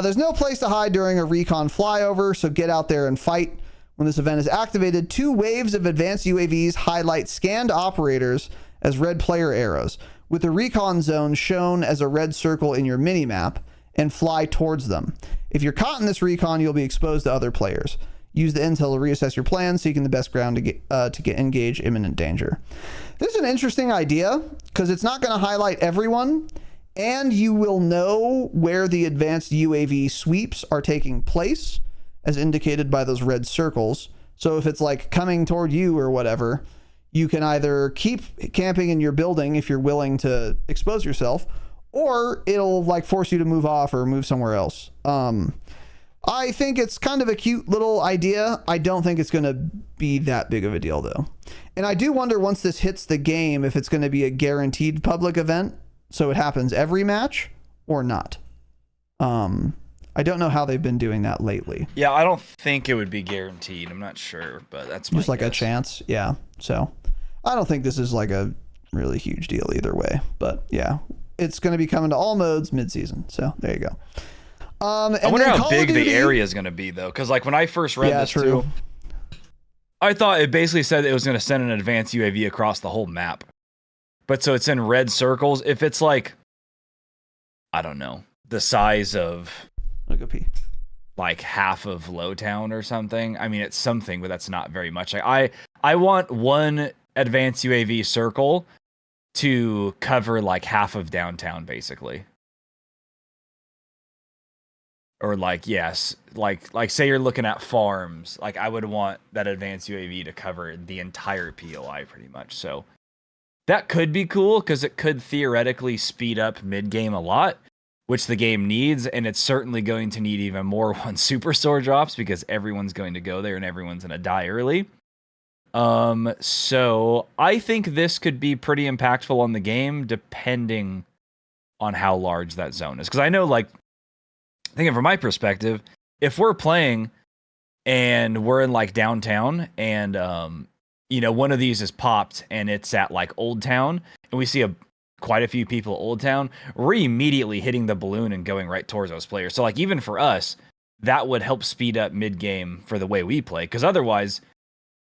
There's no place to hide during a recon flyover, so get out there and fight. When this event is activated, 2 waves of advanced UAVs highlight scanned operators as red player arrows, with the recon zone shown as a red circle in your minimap, and fly towards them. If you're caught in this recon, you'll be exposed to other players. Use the intel to reassess your plan, seeking the best ground to get engage imminent danger. This is an interesting idea because it's not going to highlight everyone, and you will know where the advanced UAV sweeps are taking place, as indicated by those red circles. So if it's like coming toward you or whatever, you can either keep camping in your building if you're willing to expose yourself, or it'll like force you to move off or move somewhere else. I think it's kind of a cute little idea. I don't think it's going to be that big of a deal though. And I do wonder once this hits the game, if it's going to be a guaranteed public event. So it happens every match or not. I don't know how they've been doing that lately. Yeah, I don't think it would be guaranteed. I'm not sure, but that's my just like guess. A chance. Yeah. So I don't think this is like a really huge deal either way, but yeah, it's going to be coming to all modes mid-season. So there you go. And I wonder how Call big of Duty, the area is going to be though. Cause like when I first read this true. too, I thought it basically said it was going to send an advanced UAV across the whole map. But so it's in red circles. If it's like, I don't know, the size of like half of Lowtown or something. I mean, it's something, but that's not very much. I want one advanced UAV circle to cover like half of downtown, basically. Or like, yes, like say you're looking at farms, like I would want that advanced UAV to cover the entire POI pretty much. So that could be cool because it could theoretically speed up mid-game a lot, which the game needs, and it's certainly going to need even more once Superstore drops because everyone's going to go there and everyone's going to die early. So I think this could be pretty impactful on the game depending on how large that zone is. Because I know, like, thinking from my perspective, if we're playing and we're in like downtown and you know, one of these is popped and it's at like Old Town and we see quite a few people at Old Town, we're immediately hitting the balloon and going right towards those players. So like even for us, that would help speed up mid game for the way we play. Because otherwise,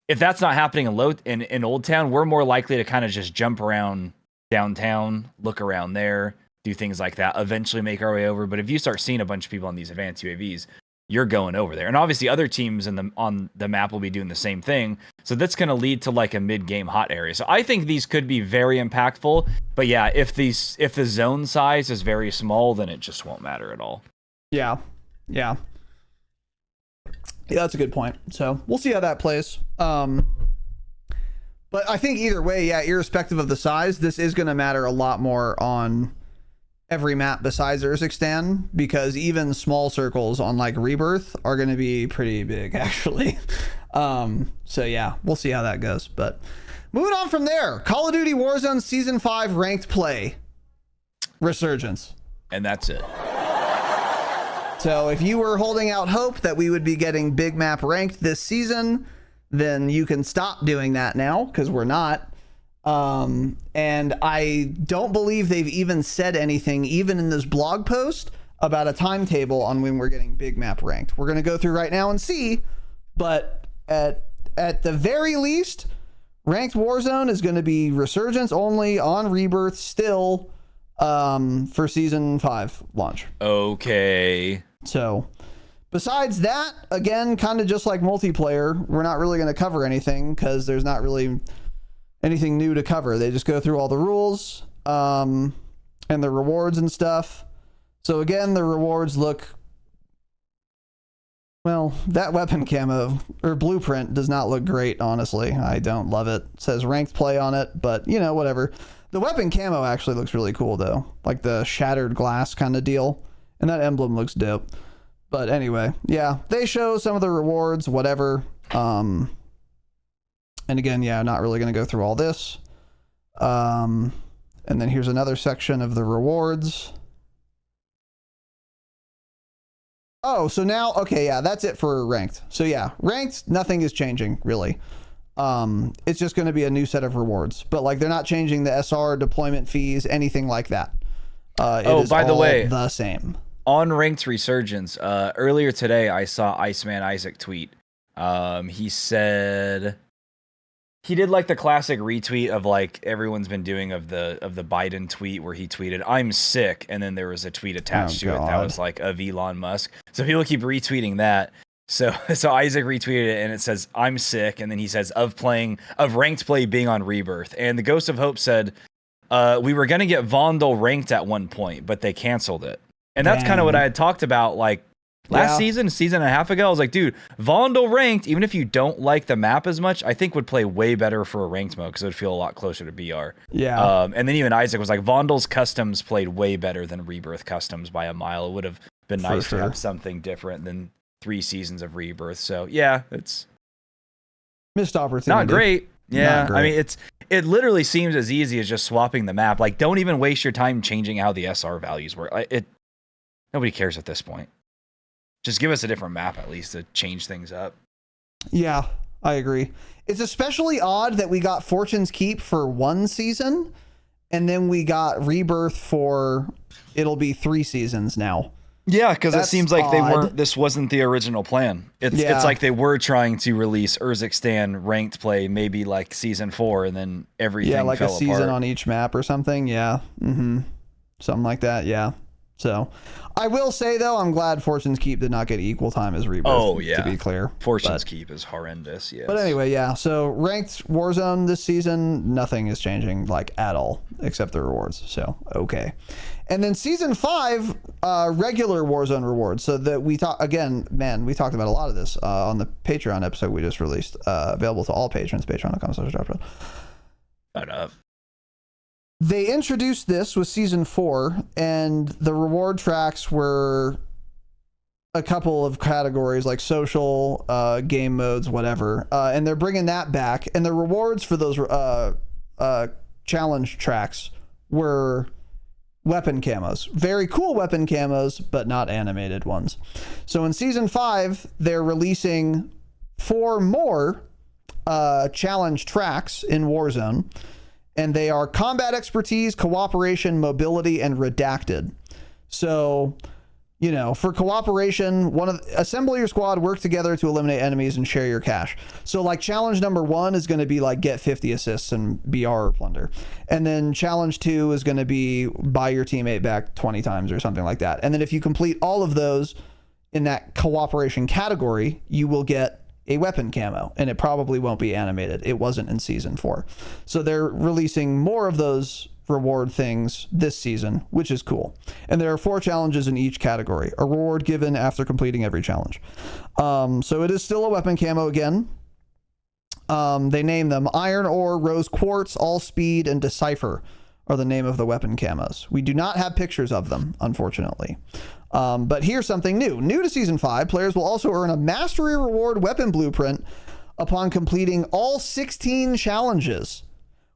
if that's not happening in Old Town, we're more likely to kind of just jump around downtown, look around there, do things like that, eventually make our way over. But if you start seeing a bunch of people on these advanced UAVs, you're going over there. And obviously other teams on the map will be doing the same thing. So that's going to lead to like a mid-game hot area. So I think these could be very impactful. But yeah, if the zone size is very small, then it just won't matter at all. Yeah. Yeah, that's a good point. So we'll see how that plays. But I think either way, yeah, irrespective of the size, this is going to matter a lot more on every map besides Urzikstan, because even small circles on like Rebirth are going to be pretty big actually. So yeah, we'll see how that goes. But moving on from there, Call of Duty Warzone Season 5 ranked play resurgence. And that's it. So if you were holding out hope that we would be getting big map ranked this season, then you can stop doing that now, because we're not. And I don't believe they've even said anything, even in this blog post, about a timetable on when we're getting big map ranked. We're going to go through right now and see, but at the very least, ranked Warzone is going to be resurgence only on Rebirth still, for season 5 launch. Okay. So besides that, again, kind of just like multiplayer, we're not really going to cover anything because there's not really anything new to cover. They just go through all the rules, and the rewards and stuff. So again, the rewards look, well, that weapon camo or blueprint does not look great, honestly. I don't love it. It says ranked play on it, but you know, whatever. The weapon camo actually looks really cool though, like the shattered glass kind of deal, and that emblem looks dope. But anyway, yeah, they show some of the rewards, whatever. And again, yeah, not really going to go through all this. And then here's another section of the rewards. Oh, so now, okay, yeah, that's it for ranked. So yeah, ranked, nothing is changing, really. It's just going to be a new set of rewards, but like they're not changing the SR deployment fees, anything like that. By the way, the same. On Ranked Resurgence, earlier today I saw Iceman Isaac tweet. He said he did like the classic retweet of like everyone's been doing of the Biden tweet where he tweeted "I'm sick" and then there was a tweet attached to it that was like of Elon Musk. So people keep retweeting that. So Isaac retweeted it and it says "I'm sick" and then he says of ranked play being on Rebirth. And the Ghost of Hope said we were gonna get Vondel ranked at one point, but they canceled it. And that's kind of what I had talked about like last season and a half ago. I was like, dude, Vondel ranked, even if you don't like the map as much, I think would play way better for a ranked mode because it would feel a lot closer to BR. Yeah. And then even Isaac was like, Vondel's customs played way better than Rebirth customs by a mile. It would have been nice to have something different than 3 seasons of Rebirth. So yeah, it's missed opportunity. Not great. Yeah. Not great. I mean, it literally seems as easy as just swapping the map. Like, don't even waste your time changing how the SR values work. Nobody cares at this point. Just give us a different map at least to change things up. Yeah, I agree. It's especially odd that we got Fortune's Keep for 1 season and then we got Rebirth for it'll be 3 seasons now. Yeah, because it seems like odd. this wasn't the original plan. It's like they were trying to release Urzikstan ranked play maybe like season 4 and then everything fell apart. Yeah, like a season on each map or something. Yeah. Something like that. Yeah. So I will say though, I'm glad Fortune's Keep did not get equal time as Rebirth. Oh yeah, to be clear. Fortune's Keep is horrendous. Yes. But anyway, yeah. So ranked Warzone this season, nothing is changing like at all except the rewards. So okay. And then season 5, regular Warzone rewards. So that we talked about a lot of this on the Patreon episode we just released, available to all patrons. Patreon.com/Dropshot. Shut up. They introduced this with season 4, and the reward tracks were a couple of categories like social, game modes, whatever. And they're bringing that back. And the rewards for those challenge tracks were weapon camos. Very cool weapon camos, but not animated ones. So in season 5, they're releasing 4 more challenge tracks in Warzone. And they are combat expertise, cooperation, mobility, and redacted. So, for cooperation, assemble your squad, work together to eliminate enemies, and share your cash. So, like, challenge number 1 is going to be like get 50 assists and BR or plunder. And then challenge 2 is going to be buy your teammate back 20 times or something like that. And then if you complete all of those in that cooperation category, you will get a weapon camo, and it probably won't be animated. It wasn't in season 4. So they're releasing more of those reward things this season, which is cool. And there are 4 challenges in each category, a reward given after completing every challenge. So it is still a weapon camo again. They name them Iron Ore, Rose Quartz, All Speed, and Decipher are the name of the weapon camos. We do not have pictures of them, unfortunately. But here's something new. New to Season 5, players will also earn a Mastery Reward weapon blueprint upon completing all 16 challenges.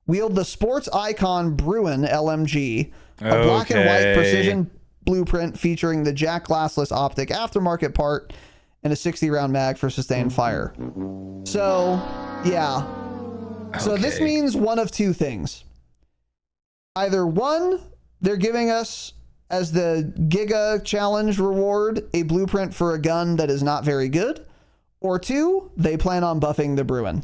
Wield the Sports Icon Bruin LMG, a black and white precision blueprint featuring the Jack Glassless optic aftermarket part and a 60-round mag for sustained fire. So, yeah. So this means one of 2 things. Either 1, they're giving us, as the Giga Challenge reward, a blueprint for a gun that is not very good. Or 2, they plan on buffing the Bruin.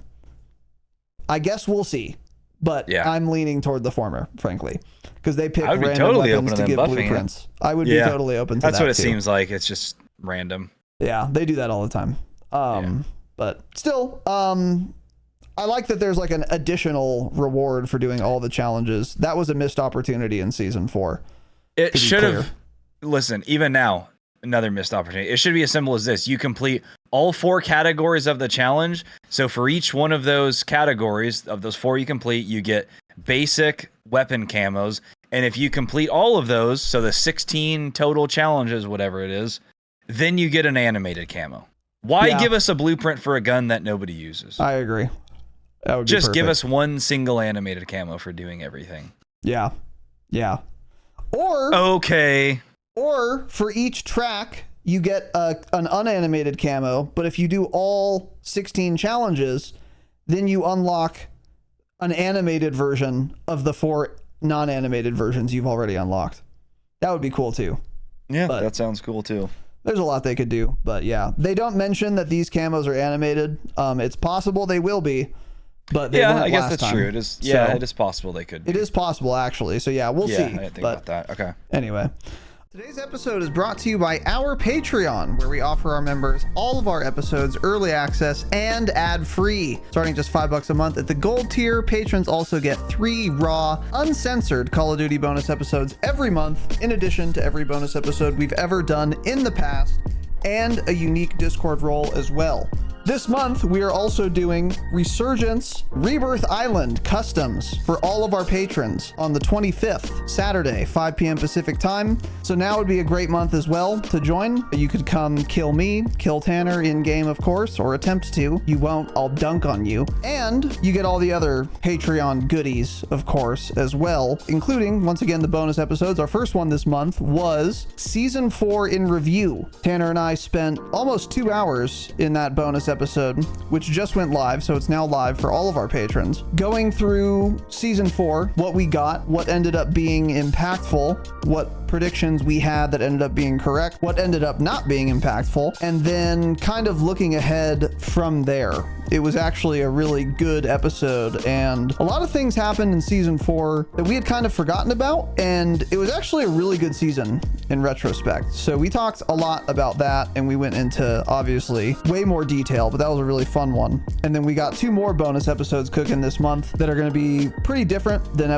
I guess we'll see. But I'm leaning toward the former, frankly. Because they pick random weapons to give blueprints. I would be totally open to that. That's what it seems like. It's just random. Yeah, they do that all the time. But still, I like that there's like an additional reward for doing all the challenges. That was a missed opportunity in season 4. It should have. Listen, even now, another missed opportunity. It should be as simple as this. You complete all 4 categories of the challenge. So for each one of those categories, of those 4 you complete, you get basic weapon camos. And if you complete all of those, so the 16 total challenges, whatever it is, then you get an animated camo. Why give us a blueprint for a gun that nobody uses? I agree. That would just give us one single animated camo for doing everything. Yeah. Yeah. Or for each track, you get an unanimated camo, but if you do all 16 challenges, then you unlock an animated version of the 4 non-animated versions you've already unlocked. That would be cool too. Yeah, but that sounds cool too. There's a lot they could do, but yeah, they don't mention that these camos are animated. It's possible they will be, but they weren't I guess last that's time. True. It is. Yeah, it is possible they could. It is possible actually. So yeah, we'll see. I didn't think about that. Okay. Anyway. Today's episode is brought to you by our Patreon, where we offer our members all of our episodes early access and ad-free. Starting just $5 a month at the gold tier, patrons also get 3 raw, uncensored Call of Duty bonus episodes every month, in addition to every bonus episode we've ever done in the past, and a unique Discord role as well. This month, we are also doing Resurgence Rebirth Island Customs for all of our patrons on the 25th, Saturday, 5 p.m. Pacific time. So now would be a great month as well to join. You could come kill me, kill Tanner in-game, of course, or attempt to. You won't, I'll dunk on you. And you get all the other Patreon goodies, of course, as well, including, once again, the bonus episodes. Our first one this month was Season 4 in Review. Tanner and I spent almost 2 hours in that bonus episode, which just went live, so it's now live for all of our patrons, going through season 4, what we got, what ended up being impactful, what predictions we had that ended up being correct, what ended up not being impactful, and then kind of looking ahead from there. It was actually a really good episode, and a lot of things happened in season 4 that we had kind of forgotten about, and it was actually a really good season in retrospect. So we talked a lot about that, and we went into obviously way more detail, but that was a really fun one. And then we got 2 more bonus episodes cooking this month that are going to be pretty different than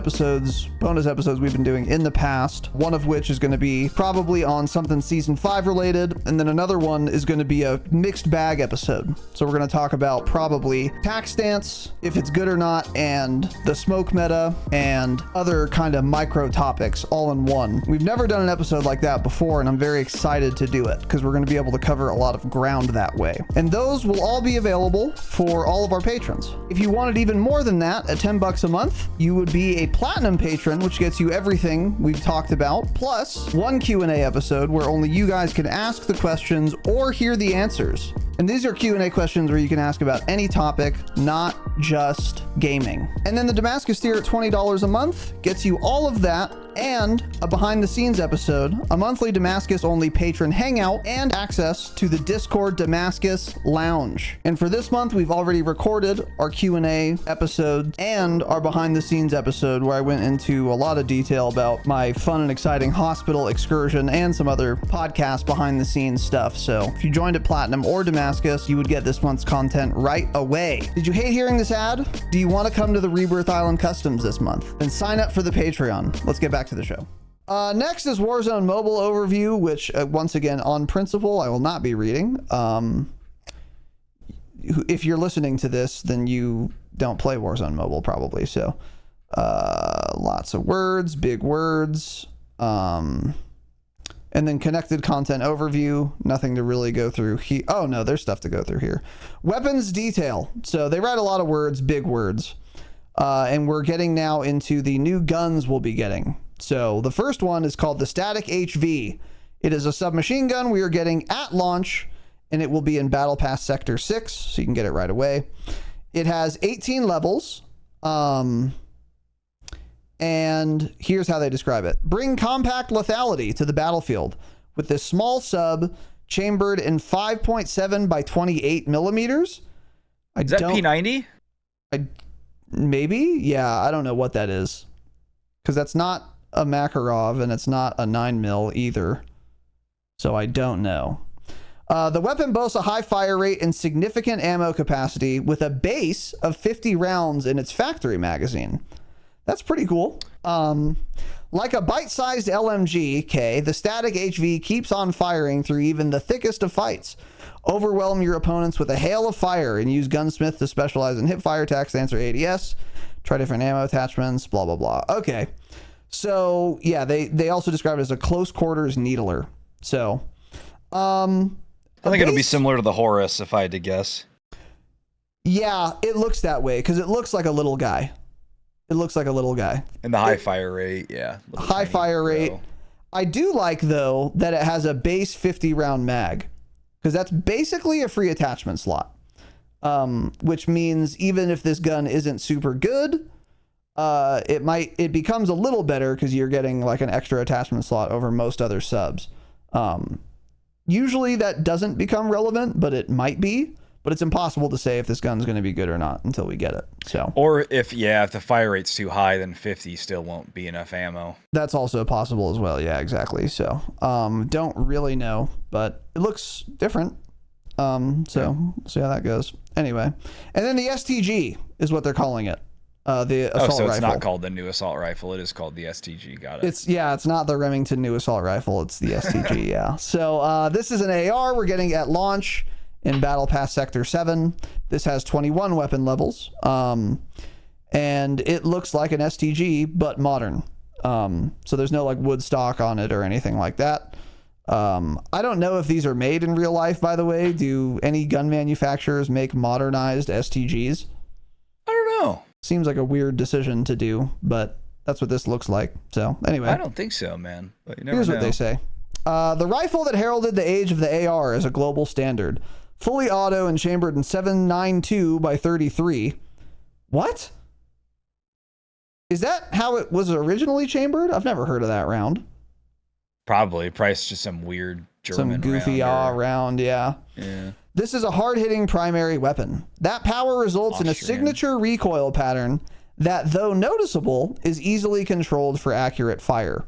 bonus episodes we've been doing in the past. One of which is going to be probably on something season 5 related, and then another one is going to be a mixed bag episode. So we're going to talk about probably tax stance, if it's good or not, and the smoke meta, and other kind of micro topics all in one. We've never done an episode like that before, and I'm very excited to do it because we're going to be able to cover a lot of ground that way. And those will all be available for all of our patrons. If you wanted even more than that, at $10 a month, you would be a platinum patron, which gets you everything we've talked about, plus one Q&A episode where only you guys can ask the questions or hear the answers. And these are Q&A questions where you can ask about any topic, not just gaming. And then the Damascus tier at $20 a month gets you all of that and a behind the scenes episode, a monthly Damascus only patron hangout, and access to the Discord Damascus Lounge. And for this month, we've already recorded our Q&A episode and our behind the scenes episode where I went into a lot of detail about my fun and exciting hospital excursion and some other podcast behind the scenes stuff. So if you joined at Platinum or Damascus, you would get this month's content right away. Did you hate hearing this ad? Do you want to come to the Rebirth Island Customs this month? Then sign up for the Patreon. Let's get back to the show. Next is Warzone mobile overview, which once again, on principle, I will not be reading. If you're listening to this, then you don't play Warzone mobile probably. So lots of words, big words, and then connected content overview. Nothing to really go through here. Oh no, there's stuff to go through here. Weapons detail. So they write a lot of words, big words. And we're getting now into the new guns we'll be getting. So the first one is called the Static HV. It is a submachine gun we are getting at launch, and it will be in Battle Pass Sector 6, so you can get it right away. It has 18 levels, and here's how they describe it. Bring compact lethality to the battlefield with this small sub chambered in 5.7 by 28 millimeters. Is that P90? Maybe? Yeah, I don't know what that is. Because that's not a Makarov, and it's not a 9mm either. So I don't know. The weapon boasts a high fire rate and significant ammo capacity with a base of 50 rounds in its factory magazine. That's pretty cool. Like a bite-sized LMG, the Static HV keeps on firing through even the thickest of fights. Overwhelm your opponents with a hail of fire and use Gunsmith to specialize in hip fire, tac stance, or ADS. Try different ammo attachments, blah, blah, blah. Okay. So, yeah, they also describe it as a close quarters needler. So, I think it'll be similar to the Horus, if I had to guess. Yeah, it looks that way, because it looks like a little guy. It looks like a little guy. And the high fire rate, yeah. High fire rate. I do like, though, that it has a base 50 round mag, because that's basically a free attachment slot. which means even if this gun isn't super good, it becomes a little better because you're getting like an extra attachment slot over most other subs. Usually that doesn't become relevant, but it might be. But it's impossible to say if this gun's going to be good or not until we get it. So, or if the fire rate's too high, then 50 still won't be enough ammo. That's also possible as well. Yeah, exactly. So, don't really know, but it looks different. So we'll see how that goes. Anyway, and then the STG is what they're calling it. The assault rifle. So it's not called the new assault rifle. It is called the STG. Got it. It's not the Remington new assault rifle. It's the STG. Yeah. So this is an AR we're getting at launch in Battle Pass Sector 7. This has 21 weapon levels. And it looks like an STG, but modern. So there's no like wood stock on it or anything like that. I don't know if these are made in real life, by the way. Do any gun manufacturers make modernized STGs? I don't know. Seems like a weird decision to do, but that's what this looks like. So anyway. I don't think so, man. But you never here's know. what they say. The rifle that heralded the age of the AR is a global standard. Fully auto and chambered in 7.92 by 33. What? Is that how it was originally chambered? I've never heard of that round. Probably just some weird German some goofy round, yeah. This is a hard-hitting primary weapon. That power results in a signature recoil pattern that, though noticeable, is easily controlled for accurate fire.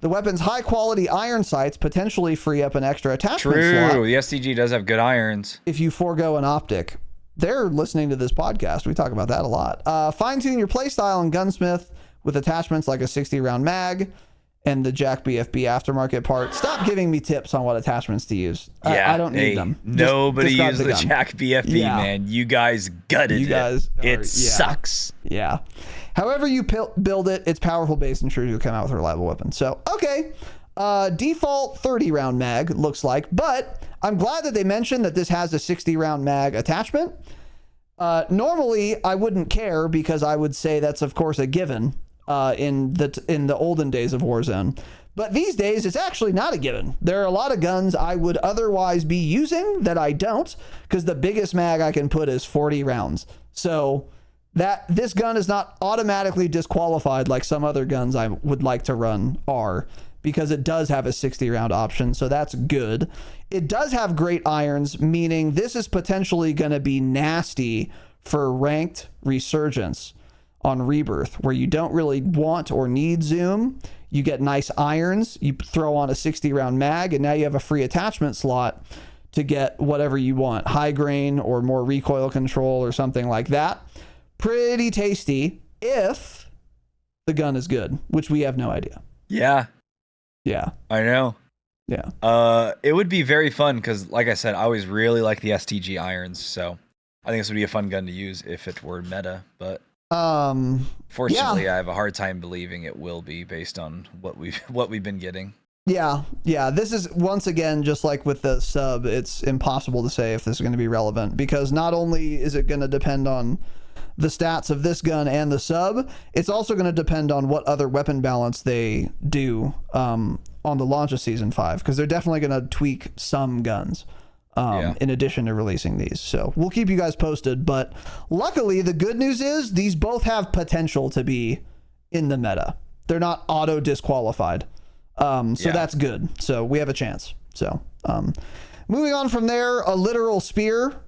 The weapon's high-quality iron sights potentially free up an extra attachment slot. True, the STG does have good irons. If you forego an optic. They're listening to this podcast. We talk about that a lot. Fine-tune your playstyle in Gunsmith with attachments like a 60-round mag and the Jack BFB aftermarket part. Stop giving me tips on what attachments to use. Yeah, I don't need them. Nobody used the Jack BFB, man. You guys gutted it. It sucks. Yeah. However you build it, its powerful base ensures you'll come out with a reliable weapon. So, okay. Default 30-round mag, looks like. But I'm glad that they mentioned that this has a 60-round mag attachment. Normally, I wouldn't care because I would say that's, of course, a given. In the olden days of Warzone. But these days, it's actually not a given. There are a lot of guns I would otherwise be using that I don't, because the biggest mag I can put is 40 rounds. So this gun is not automatically disqualified like some other guns I would like to run are, because it does have a 60 round option. So that's good. It does have great irons, meaning this is potentially going to be nasty for ranked resurgence on Rebirth, where you don't really want or need zoom. You get nice irons, you throw on a 60 round mag, and now you have a free attachment slot to get whatever you want, high grain or more recoil control or something like that. Pretty tasty if the gun is good, which we have no idea. Yeah I know. It would be very fun because, like I said, I always really like the STG irons, so I think this would be a fun gun to use if it were meta, but fortunately, I have a hard time believing it will be based on what we've been getting. Yeah. This is, once again, just like with the sub, it's impossible to say if this is going to be relevant, because not only is it going to depend on the stats of this gun and the sub, it's also going to depend on what other weapon balance they do on the launch of Season 5, because they're definitely going to tweak some guns. In addition to releasing these. So we'll keep you guys posted, but luckily the good news is these both have potential to be in the meta. They're not auto disqualified. That's good. So we have a chance. So moving on from there, a literal spear.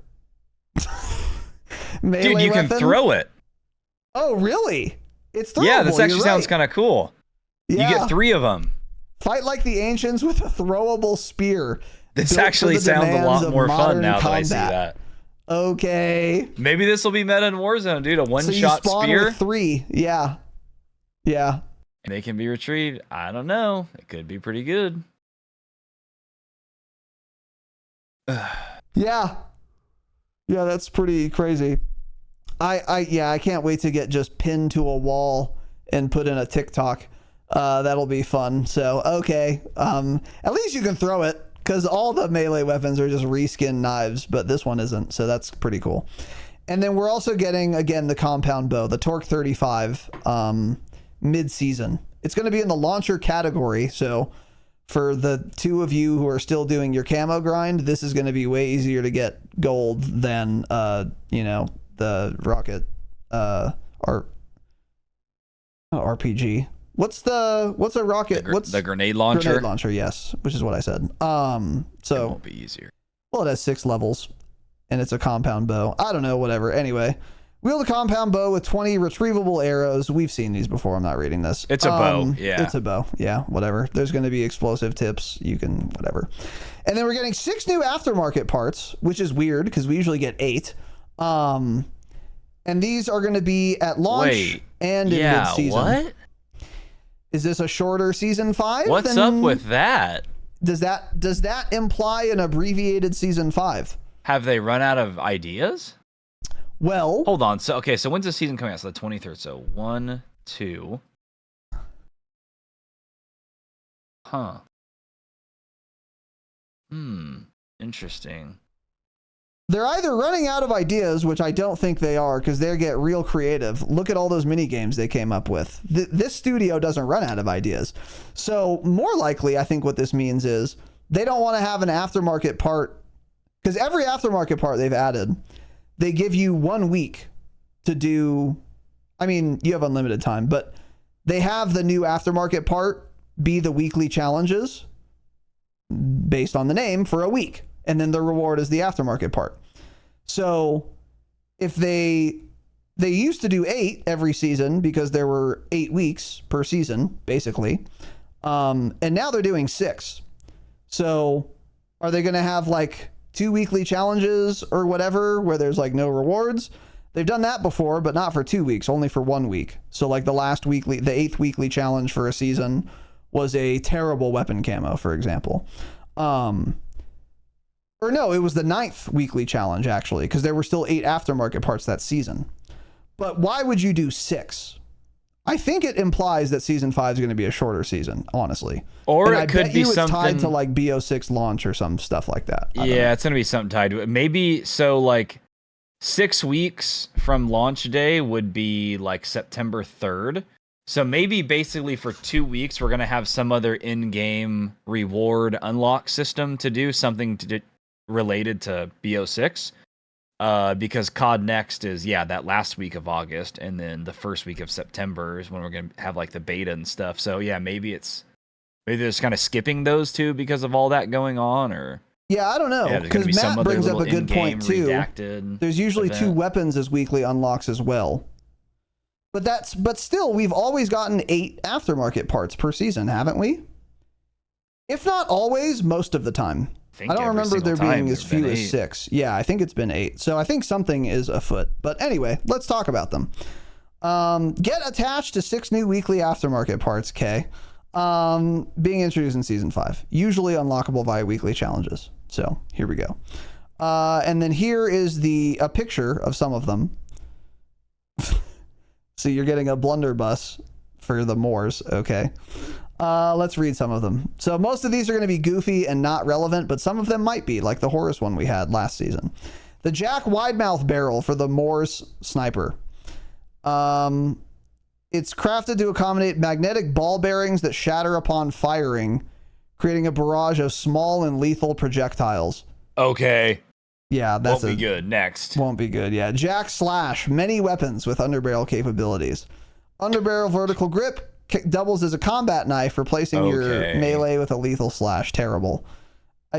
Dude, you can throw it. Oh, really? It's throwable. Yeah, this actually sounds kind of cool. Yeah. You get 3 of them. Fight like the ancients with a throwable spear. This actually sounds a lot more fun now that I see that. Okay. Maybe this will be meta in Warzone, dude. A one-shot spear. With 3. Yeah. And they can be retrieved. I don't know. It could be pretty good. Yeah, that's pretty crazy. I can't wait to get just pinned to a wall and put in a TikTok. That'll be fun. So, okay. At least you can throw it, because all the melee weapons are just reskin knives, but this one isn't, so that's pretty cool. And then we're also getting, again, the compound bow, the Torque 35 mid-season. It's going to be in the launcher category, so for the 2 of you who are still doing your camo grind, this is going to be way easier to get gold than the rocket RPG. What's a rocket? What's the grenade launcher? Grenade launcher, yes, which is what I said. So it won't be easier. Well, it has 6 levels, and it's a compound bow. I don't know, whatever. Anyway, wield a compound bow with 20 retrievable arrows. We've seen these before. I'm not reading this. It's a bow. Yeah, it's a bow. Yeah, whatever. There's going to be explosive tips. You can whatever. And then we're getting 6 new aftermarket parts, which is weird because we usually get 8. And these are going to be at launch and in mid-season. What? Is this a shorter season 5? What's up with that? Does that imply an abbreviated season 5? Have they run out of ideas? Well, hold on. So when's the season coming out? So the 23rd. So 1, 2. Huh. Interesting. They're either running out of ideas, which I don't think they are, because they get real creative. Look at all those mini games they came up with. This studio doesn't run out of ideas. So more likely, I think what this means is they don't want to have an aftermarket part, because every aftermarket part they've added, they give you 1 week to do. I mean, you have unlimited time, but they have the new aftermarket part be the weekly challenges based on the name for a week. And then the reward is the aftermarket part. So if they used to do 8 every season because there were 8 weeks per season, basically. And now they're doing 6. So are they going to have like 2 weekly challenges or whatever where there's like no rewards? They've done that before, but not for 2 weeks, only for 1 week. So like the 8th weekly challenge for a season was a terrible weapon camo, for example. Or no, it was the 9th weekly challenge, actually, because there were still 8 aftermarket parts that season. But why would you do 6? I think it implies that season 5 is going to be a shorter season, honestly. Or and it could be something tied to like BO6 launch or some stuff like that. Yeah, it's going to be something tied to it. Maybe so like 6 weeks from launch day would be like September 3rd. So maybe basically for 2 weeks, we're going to have some other in-game reward unlock system to do something related to BO6. Because CoD Next is, that last week of August, and then the first week of September is when we're going to have like the beta and stuff. So yeah, maybe they're just kind of skipping those two because of all that going on, or... Yeah, I don't know, because Matt brings up a good point too. There's usually 2 weapons as weekly unlocks as well. But still, we've always gotten 8 aftermarket parts per season, haven't we? If not always, most of the time. I don't remember there being as few as 6. Yeah, I think it's been 8. So I think something is afoot. But anyway, let's talk about them. Get attached to 6 new weekly aftermarket parts, K. Being introduced in Season 5. Usually unlockable via weekly challenges. So here we go. And then here is a picture of some of them. So you're getting a blunderbuss for the Moors, okay. Let's read some of them. So most of these are going to be goofy and not relevant, but some of them might be, like the Horus one we had last season. The Jack Widemouth barrel for the Moors sniper. It's crafted to accommodate magnetic ball bearings that shatter upon firing, creating a barrage of small and lethal projectiles. Okay. Yeah, that's won't be good. Next. Won't be good. Yeah. Jack Slash, many weapons with underbarrel capabilities. Underbarrel vertical grip doubles as a combat knife, replacing your melee with a lethal slash. Terrible.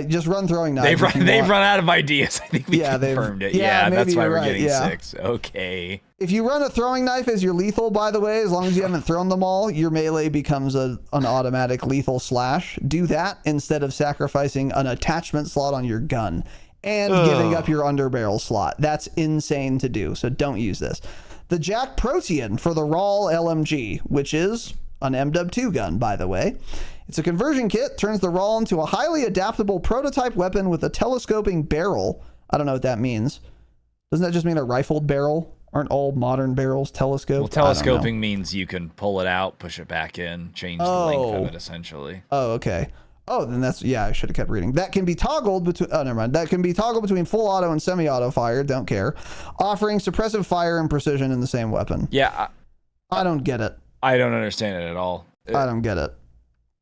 Just run throwing knives. They've run out of ideas. I think we confirmed it. Yeah, that's why we're getting 6. Okay. If you run a throwing knife as your lethal, by the way, as long as you haven't thrown them all, your melee becomes an automatic lethal slash. Do that instead of sacrificing an attachment slot on your gun and giving up your underbarrel slot. That's insane to do, so don't use this. The Jack Protean for the Rawl LMG, which is an MW2 gun, by the way. It's a conversion kit, turns the Rawl into a highly adaptable prototype weapon with a telescoping barrel. I don't know what that means. Doesn't that just mean a rifled barrel? Aren't all modern barrels telescoped? Well, telescoping means you can pull it out, push it back in, change the length of it, essentially. Oh, okay. Oh, then that's, I should have kept reading. That can be toggled between, never mind. That can be toggled between full auto and semi-auto fire, don't care. Offering suppressive fire and precision in the same weapon. Yeah. I don't get it. I don't understand it at all. I don't get it.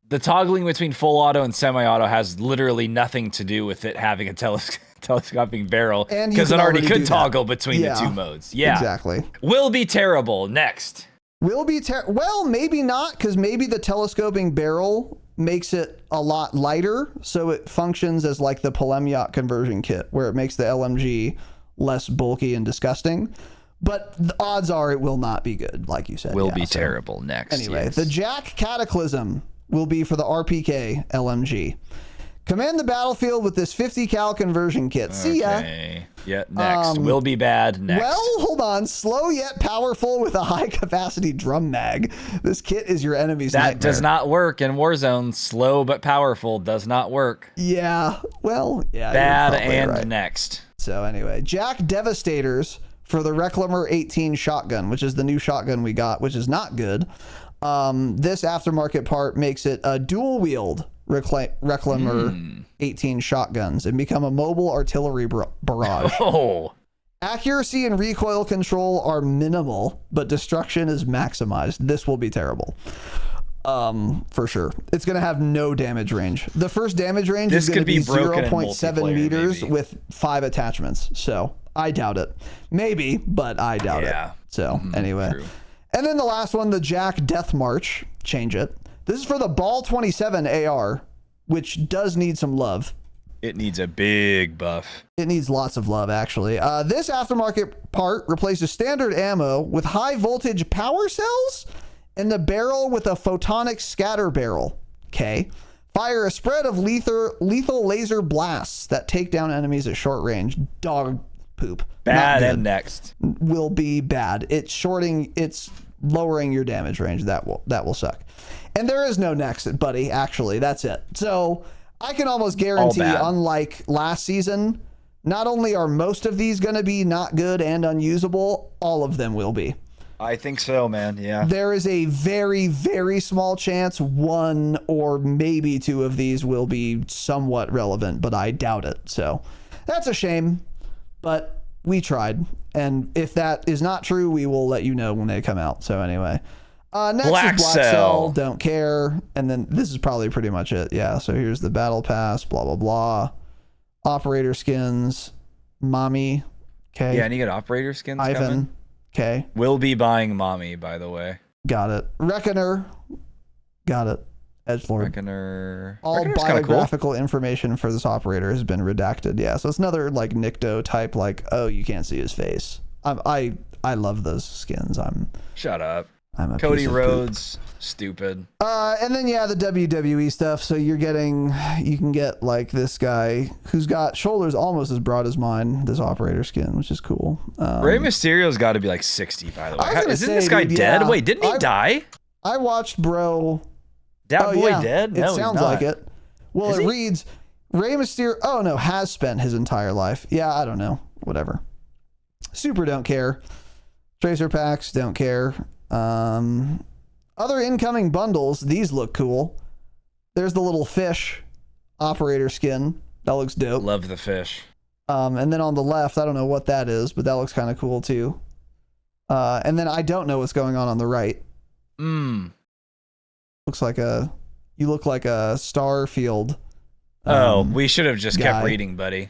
The toggling between full auto and semi-auto has literally nothing to do with it having a telescoping barrel, because it already could toggle between the two modes. Yeah, exactly. Will be terrible. Next. Will be well, maybe not, because maybe the telescoping barrel makes it a lot lighter, so it functions as like the Polemyot conversion kit, where it makes the LMG less bulky and disgusting. But the odds are it will not be good, like you said. Will be terrible. Next. Anyway, yes. The Jack Cataclysm will be for the RPK LMG. Command the battlefield with this 50 cal conversion kit. See ya. Yeah, next. Will be bad. Next. Well, hold on. Slow yet powerful with a high capacity drum mag. This kit is your enemy's nightmare. That does not work in Warzone. Slow but powerful does not work. Yeah. Well, yeah. Bad and right. Next. So anyway, Jack Devastators for the Reclamer 18 shotgun, which is the new shotgun we got, which is not good. This aftermarket part makes it a dual wield Reclamer 18 shotguns and become a mobile artillery barrage. Oh. Accuracy and recoil control are minimal, but destruction is maximized. This will be terrible. For sure. It's going to have no damage range. The first damage range is going to be 0.7 meters with 5 attachments. So I doubt it. Maybe, but I doubt it. So anyway. True. And then the last one, the Jack Death March. Change it. This is for the Ball 27 AR, which does need some love. It needs a big buff. It needs lots of love, actually. This aftermarket part replaces standard ammo with high voltage power cells and the barrel with a photonic scatter barrel. Okay. Fire a spread of lethal laser blasts that take down enemies at short range. Dog poop. Bad and next. Will be bad. It's lowering your damage range. That will suck. And there is no next, buddy, actually. That's it. So I can almost guarantee, unlike last season, not only are most of these going to be not good and unusable, all of them will be. I think so, man. Yeah. There is a very, very small chance 1 or maybe 2 of these will be somewhat relevant, but I doubt it. So that's a shame, but we tried. And if that is not true, we will let you know when they come out. So anyway. Next Black is Black Cell. Cell, don't care. And then this is probably pretty much it. Yeah, so here's the battle pass, blah, blah, blah. Operator skins, Mommy, okay. Yeah, and you get operator skins Ivan, coming. okay. Will be buying Mommy, by the way. Got it. Reckoner, got it. Edgelord. Reckoner. All biographical information for this operator has been redacted. Yeah, so it's another like Nikto type, like, oh, you can't see his face. I love those skins. Shut up. I'm a Cody Rhodes, stupid. And then yeah, the WWE stuff. So you can get like this guy who's got shoulders almost as broad as mine. This operator skin, which is cool. Rey Mysterio's got to be like 60, by the way. Isn't this guy dead? Yeah, wait, didn't he die? I watched, bro. That boy dead? No, it sounds like it. Well, it reads Rey Mysterio. Oh no, has spent his entire life. Yeah, I don't know. Whatever. Super don't care. Tracer packs don't care. Other incoming bundles. These look cool. There's the little fish operator skin. That looks dope. Love the fish. And then on the left, I don't know what that is, but that looks kind of cool too. And then I don't know what's going on the right. Looks like you look like a Starfield. We should have just kept reading, buddy.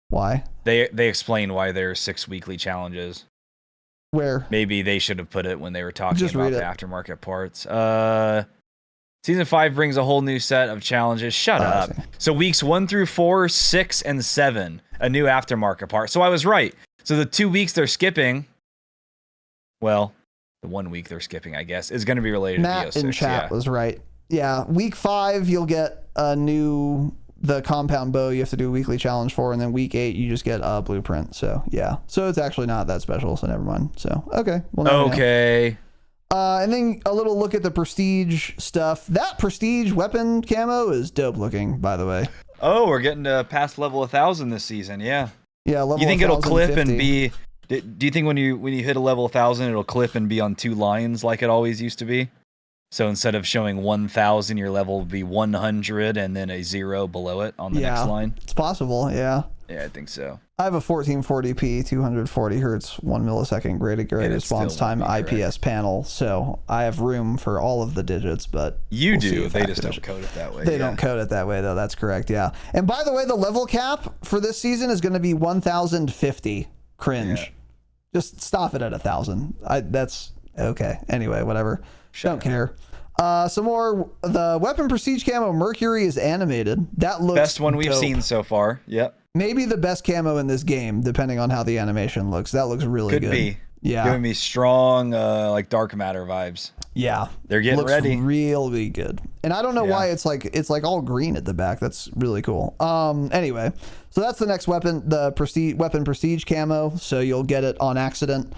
Why? They explain why there are 6 weekly challenges. Where? Maybe they should have put it when they were talking about the aftermarket parts. Season 5 brings a whole new set of challenges. Shut up. So weeks 1 through 4, 6, and 7, a new aftermarket part. So I was right. So the 2 weeks they're skipping, well, the 1 week they're skipping, I guess, is going to be related Matt to VO6. in chat was right. Yeah, week 5 you'll get the compound bow you have to do a weekly challenge for, and then week 8 you just get a blueprint. So yeah, so it's actually not that special, so never mind. So okay, well, okay. And then a little look at the prestige stuff. That prestige weapon camo is dope looking, by the way. Oh, we're getting to past level 1,000 this season. Yeah. Level. You think it'll clip and be? Do you think when you hit a level 1,000 it'll clip and be on 2 lines like it always used to be? So instead of showing 1,000, your level will be 100 and then a 0 below it on the next line. It's possible, yeah. Yeah, I think so. I have a 1440p, 240 hertz, 1 millisecond graded response time IPS panel, so I have room for all of the digits, but you do. They just don't code it that way. They don't code it that way, though. That's correct, yeah. And by the way, the level cap for this season is going to be 1,050. Cringe. Yeah. Just stop it at 1,000. That's okay. Anyway, whatever. Don't care. Some more. The weapon prestige camo Mercury is animated. That looks best one we've seen so far. Yep. Maybe the best camo in this game, depending on how the animation looks. That looks really good. Could be. Yeah. Giving me strong, like dark matter vibes. Yeah. They're getting looks ready. Really good. And I don't know why it's like all green at the back. That's really cool. Anyway, so that's the next weapon, the weapon prestige camo. So you'll get it on accident.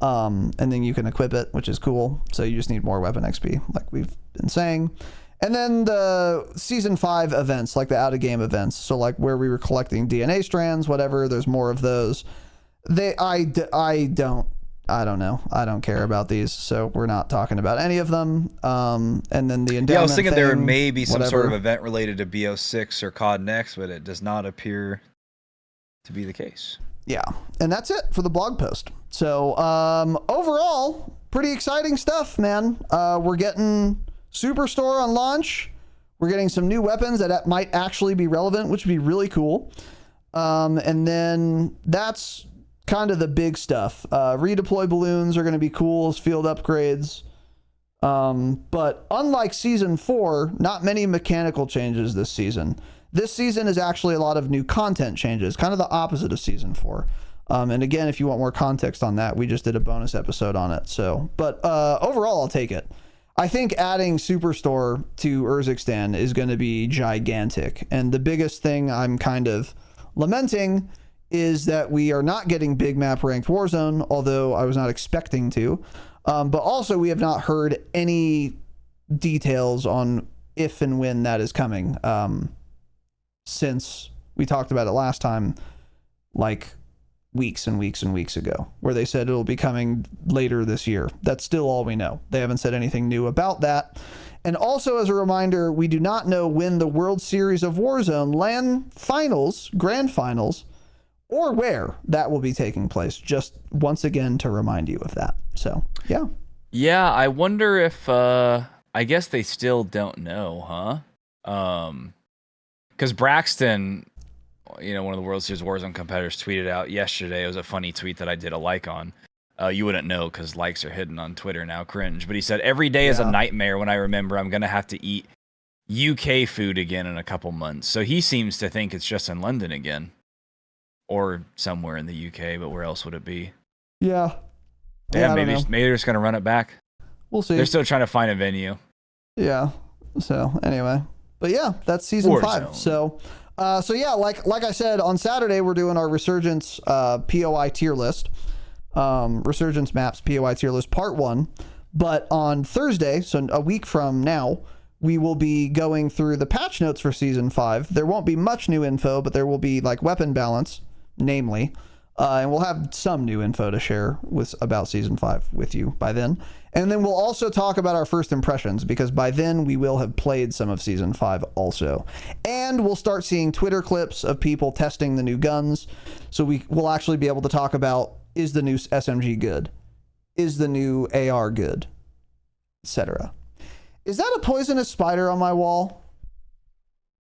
And then you can equip it, which is cool. So you just need more weapon XP, like we've been saying. And then the season 5 events, like the out of game events. So like where we were collecting DNA strands, whatever, there's more of those. I don't know. I don't care about these. So we're not talking about any of them. And then the endowment I was thinking thing, there may be some whatever. sort of event related to BO6 or COD Next, but it does not appear to be the case. Yeah. And that's it for the blog post. So overall, pretty exciting stuff, man. We're getting Superstore on launch. We're getting some new weapons that might actually be relevant, which would be really cool. And then that's kind of the big stuff. Redeploy balloons are going to be cool as field upgrades. But unlike season 4, not many mechanical changes this season. This season is actually a lot of new content changes, kind of the opposite of season 4. And again, if you want more context on that, we just did a bonus episode on it. So, but overall, I'll take it. I think adding Superstore to Urzikstan is going to be gigantic. And the biggest thing I'm kind of lamenting is that we are not getting big map ranked Warzone, although I was not expecting to. But also we have not heard any details on if and when that is coming. Since we talked about it last time, like weeks and weeks and weeks ago, where they said it'll be coming later this year. That's still all we know. They haven't said anything new about that. And also, as a reminder, we do not know when the World Series of Warzone LAN finals, grand finals, or where that will be taking place. Just once again to remind you of that. So, yeah. Yeah, I wonder if, I guess they still don't know, huh? Because Braxton, one of the World Series Warzone competitors, tweeted out yesterday. It was a funny tweet that I did a like on. You wouldn't know because likes are hidden on Twitter now. Cringe. But he said, every day is a nightmare when I remember I'm going to have to eat UK food again in a couple months. So he seems to think it's just in London again. Or somewhere in the UK, but where else would it be? Yeah. Yeah, maybe they're just going to run it back. We'll see. They're still trying to find a venue. Yeah. So, anyway. But yeah, that's season Warzone. 5. So yeah, like I said, on Saturday we're doing our Resurgence POI tier list, Resurgence maps POI tier list part 1. But on Thursday, so a week from now, we will be going through the patch notes for season 5. There won't be much new info, but there will be like weapon balance, namely, and we'll have some new info to share about season 5 with you by then. And then we'll also talk about our first impressions, because by then we will have played some of season 5 also. And we'll start seeing Twitter clips of people testing the new guns. So we'll actually be able to talk about, is the new SMG good? Is the new AR good? Etc. Is that a poisonous spider on my wall?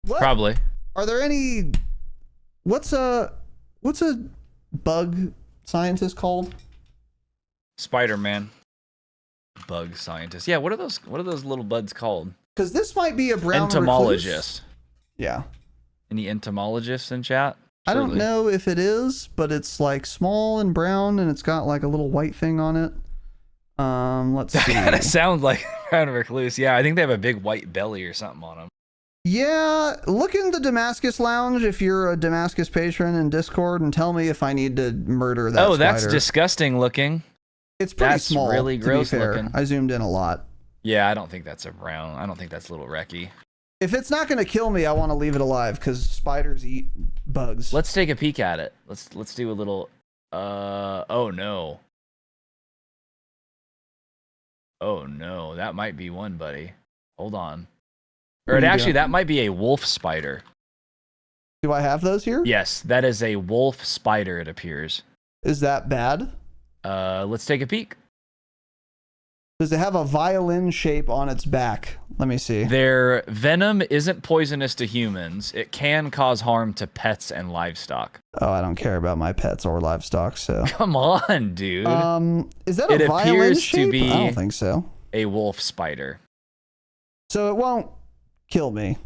What? Probably. Are there any... What's a bug scientist called? Spider-Man. Bug scientist. Yeah, what are those little buds called? Because this might be a brown entomologist. Recluse. Yeah. Any entomologists in chat? I don't know if it is, but it's like small and brown, and it's got like a little white thing on it. Let's see. That sounds like brown recluse. Yeah, I think they have a big white belly or something on them. Yeah, look in the Damascus Lounge if you're a Damascus patron in Discord and tell me if I need to murder that spider. That's disgusting looking. It's pretty small. That's really gross to be fair. looking. I zoomed in a lot. Yeah, I don't think that's a brown. I don't think that's little Recky. If it's not going to kill me, I want to leave it alive because spiders eat bugs. Let's take a peek at it. Let's do a little. Oh no. Oh no, that might be one, buddy. Hold on. Or that might be a wolf spider. Do I have those here? Yes, that is a wolf spider, it appears. Is that bad? Let's take a peek. Does it have a violin shape on its back? Let me see. Their venom isn't poisonous to humans. It can cause harm to pets and livestock. Oh, I don't care about my pets or livestock, so. Come on, dude. Is that a violin appears shape? to be I don't think so. a wolf spider. So it won't kill me.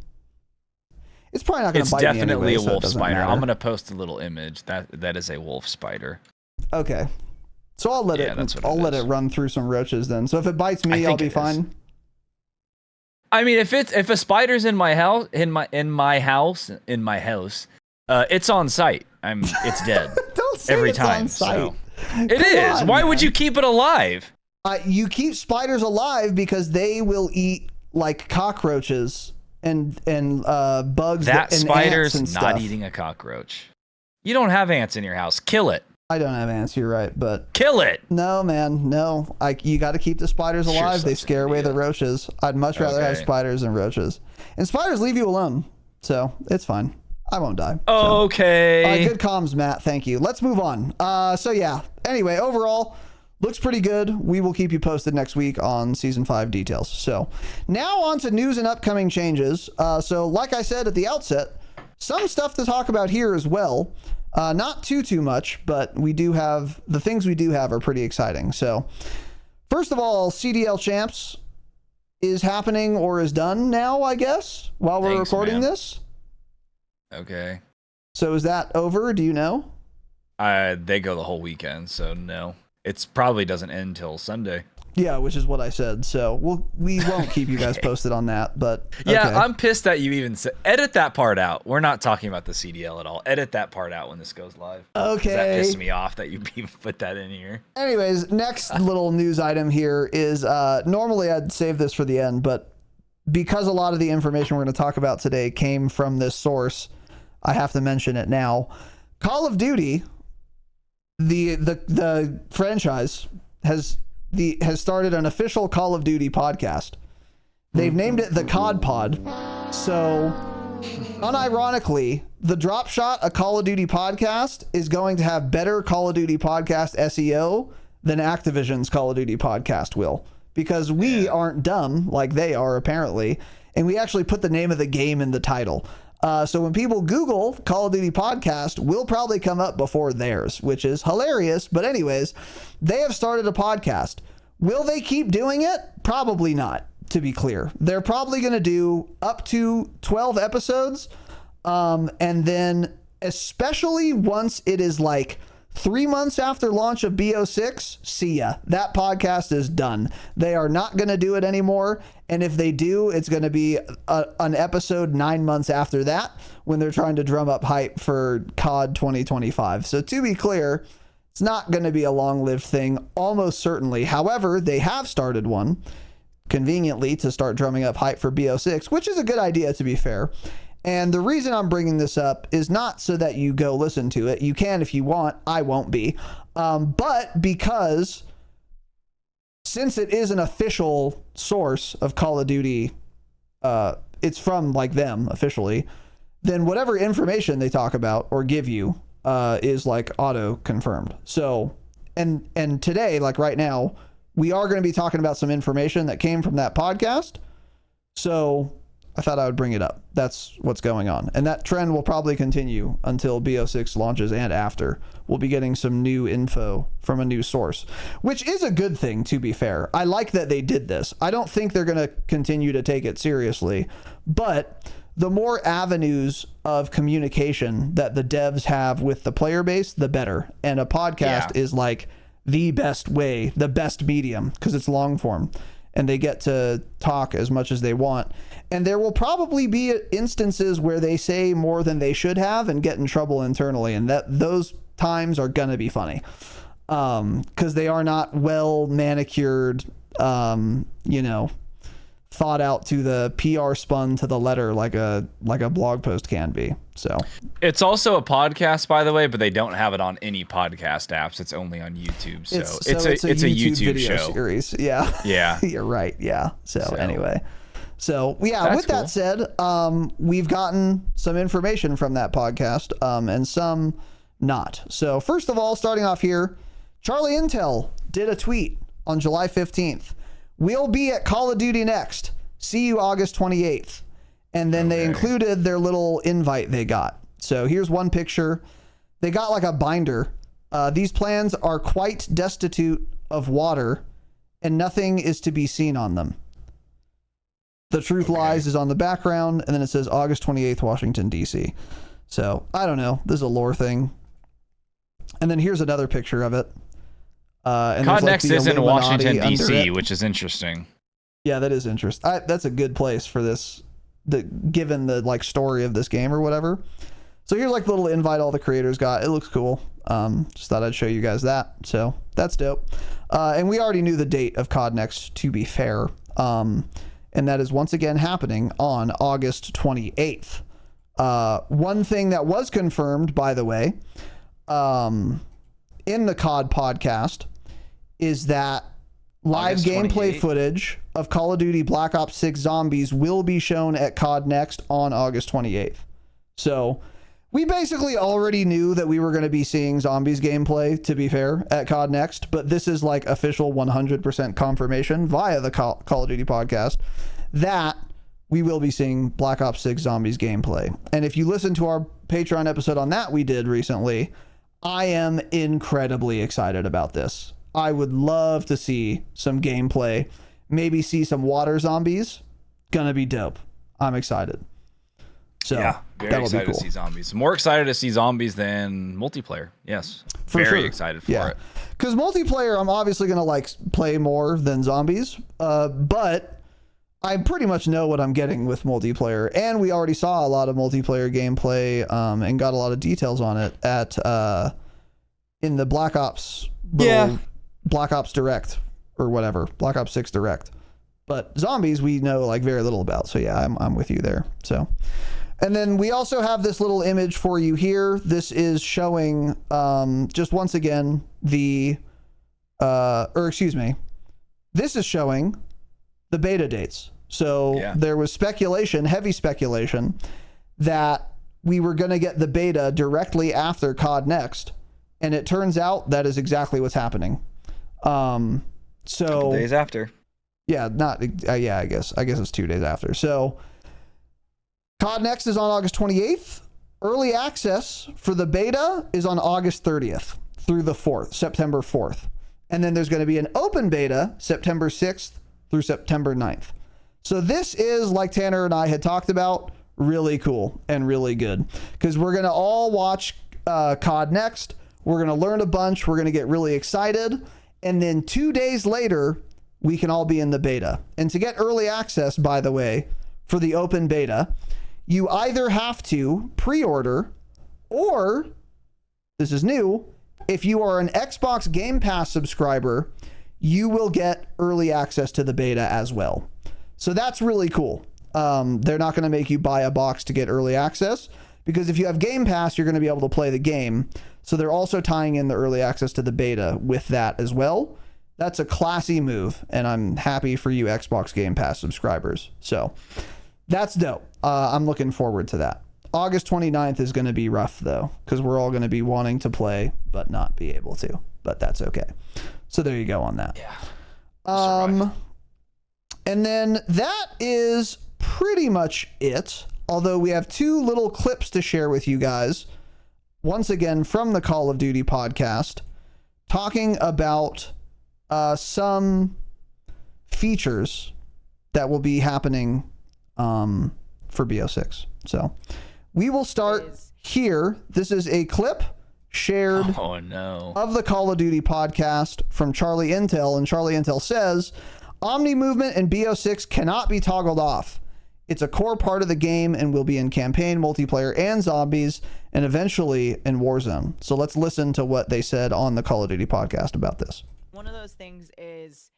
It's probably not going It's to bite me definitely anyway, a wolf so it doesn't spider. matter. I'm going to post a little image. That is a wolf spider. Okay. So I'll let it run through some roaches then. So if it bites me, I'll be fine. I mean, if a spider's in my house, it's on site. It's dead. Don't say every it's time. on site. So. It is. Why would you keep it alive? You keep spiders alive because they will eat like cockroaches and bugs. That and spider's ants and not stuff. eating a cockroach. You don't have ants in your house. Kill it. I don't have ants. You're right, but kill it. No, man, no. You got to keep the spiders alive. They scare away the roaches. I'd much rather have spiders than roaches. And spiders leave you alone, so it's fine. I won't die. Okay. Good comms, Matt. Thank you. Let's move on. So yeah. Anyway, overall, looks pretty good. We will keep you posted next week on Season 5 details. So now on to news and upcoming changes. So like I said at the outset, some stuff to talk about here as well. Not too much, but we do have, the things we do have are pretty exciting. So first of all, CDL Champs is happening or is done now, I guess, while we're recording this. Okay. So is that over? Do you know? They go the whole weekend, so no. It probably doesn't end till Sunday. Yeah, which is what I said. So we won't keep you guys posted on that, but okay. Yeah, I'm pissed that you even said, edit that part out. We're not talking about the CDL at all. Edit that part out when this goes live. Okay. That pissed me off that you put that in here. Anyways, next little news item here is, normally I'd save this for the end, but because a lot of the information we're going to talk about today came from this source, I have to mention it now. Call of Duty, the franchise has started an official Call of Duty podcast. They've named it the CoD Pod. So, unironically, the Dropshot, a Call of Duty podcast, is going to have better Call of Duty podcast SEO than Activision's Call of Duty podcast will. Because we aren't dumb like they are, apparently. And we actually put the name of the game in the title. So when people Google Call of Duty podcast, we'll probably come up before theirs, which is hilarious. But anyways, they have started a podcast. Will they keep doing it? Probably not, to be clear. They're probably going to do up to 12 episodes. And then especially once it is like 3 months after launch of BO6, see ya. That podcast is done. They are not going to do it anymore. And if they do, it's going to be an episode 9 months after that when they're trying to drum up hype for COD 2025. So to be clear, it's not going to be a long-lived thing, almost certainly. However, they have started one conveniently to start drumming up hype for BO6, which is a good idea, to be fair. And the reason I'm bringing this up is not so that you go listen to it. You can if you want. I won't be. But because since it is an official source of Call of Duty, it's from like them officially, then whatever information they talk about or give you is like auto confirmed. So, and today, like right now, we are going to be talking about some information that came from that podcast. So I thought I would bring it up. That's what's going on. And that trend will probably continue until BO6 launches and after. We'll be getting some new info from a new source, which is a good thing, to be fair. I like that they did this. I don't think they're going to continue to take it seriously, but the more avenues of communication that the devs have with the player base, the better. And a podcast is like the best way, the best medium, because it's long form and they get to talk as much as they want. And there will probably be instances where they say more than they should have and get in trouble internally. And those times are going to be funny because they are not well manicured, thought out to the PR spun to the letter like a blog post can be. So it's also a podcast, by the way, but they don't have it on any podcast apps. It's only on YouTube. So it's a YouTube video show series. Yeah. Yeah. You're right. Yeah. So anyway. So yeah, That's with that said, we've gotten some information from that podcast, and some not. So first of all, starting off here, Charlie Intel did a tweet on July 15th. We'll be at Call of Duty Next. See you August 28th. And then they included their little invite they got. So here's one picture. They got like a binder. These plans are quite destitute of water, and nothing is to be seen on them. The Truth Lies is on the background, and then it says August 28th, Washington, D.C. So I don't know. This is a lore thing. And then here's another picture of it. And CoD Next is in Washington, D.C., it. which is interesting. Yeah, that is interesting. That's a good place for this, given the like story of this game or whatever. So here's like the little invite all the creators got. It looks cool. Just thought I'd show you guys that. So that's dope. And we already knew the date of CoD Next, to be fair. And that is once again happening on August 28th. One thing that was confirmed, by the way, in the CoD podcast is that live gameplay footage of Call of Duty Black Ops 6 Zombies will be shown at CoD Next on August 28th. So we basically already knew that we were going to be seeing Zombies gameplay, to be fair, at CoD Next, but this is like official 100% confirmation via the Call of Duty podcast that we will be seeing Black Ops 6 Zombies gameplay. And if you listen to our Patreon episode on that we did recently, I am incredibly excited about this. I would love to see some gameplay, maybe see some water zombies. Gonna be dope. I'm excited. So yeah, very excited to see zombies. More excited to see zombies than multiplayer. Yes, very excited for it. Because multiplayer, I'm obviously gonna like play more than zombies, but I pretty much know what I'm getting with multiplayer, and we already saw a lot of multiplayer gameplay and got a lot of details on it at in the Black Ops Black Ops Direct or whatever, Black Ops 6 Direct. But zombies we know like very little about, so yeah, I'm with you there. So, and then we also have this little image for you here. This is showing just once again the this is showing the beta dates. So there was speculation, heavy speculation, that we were going to get the beta directly after CoD Next, and it turns out that is exactly what's happening. So couple days after. Yeah, I guess it's 2 days after. So CoD Next is on August 28th. Early access for the beta is on August 30th through the 4th, September 4th. And then there's going to be an open beta September 6th through September 9th. So this is, like Tanner and I had talked about, really cool and really good, because we're going to all watch CoD Next. We're going to learn a bunch. We're going to get really excited. And then 2 days later, we can all be in the beta. And to get early access, by the way, for the open beta, you either have to pre-order, or, this is new, if you are an Xbox Game Pass subscriber, you will get early access to the beta as well. So that's really cool. They're not going to make you buy a box to get early access, because if you have Game Pass, you're going to be able to play the game. So they're also tying in the early access to the beta with that as well. That's a classy move, and I'm happy for you Xbox Game Pass subscribers. So that's dope. I'm looking forward to that. August 29th is going to be rough, though, because we're all going to be wanting to play but not be able to. But that's okay. So there you go on that. Yeah. And then that is pretty much it. Although we have 2 little clips to share with you guys. Once again, from the Call of Duty podcast, talking about some features that will be happening for BO6. So we will start here. This is a clip shared of the Call of Duty podcast from Charlie Intel, and Charlie Intel says, Omni movement in BO6 cannot be toggled off. It's a core part of the game and will be in campaign, multiplayer, and zombies, and eventually in Warzone. So let's listen to what they said on the Call of Duty podcast about this. One of those things is,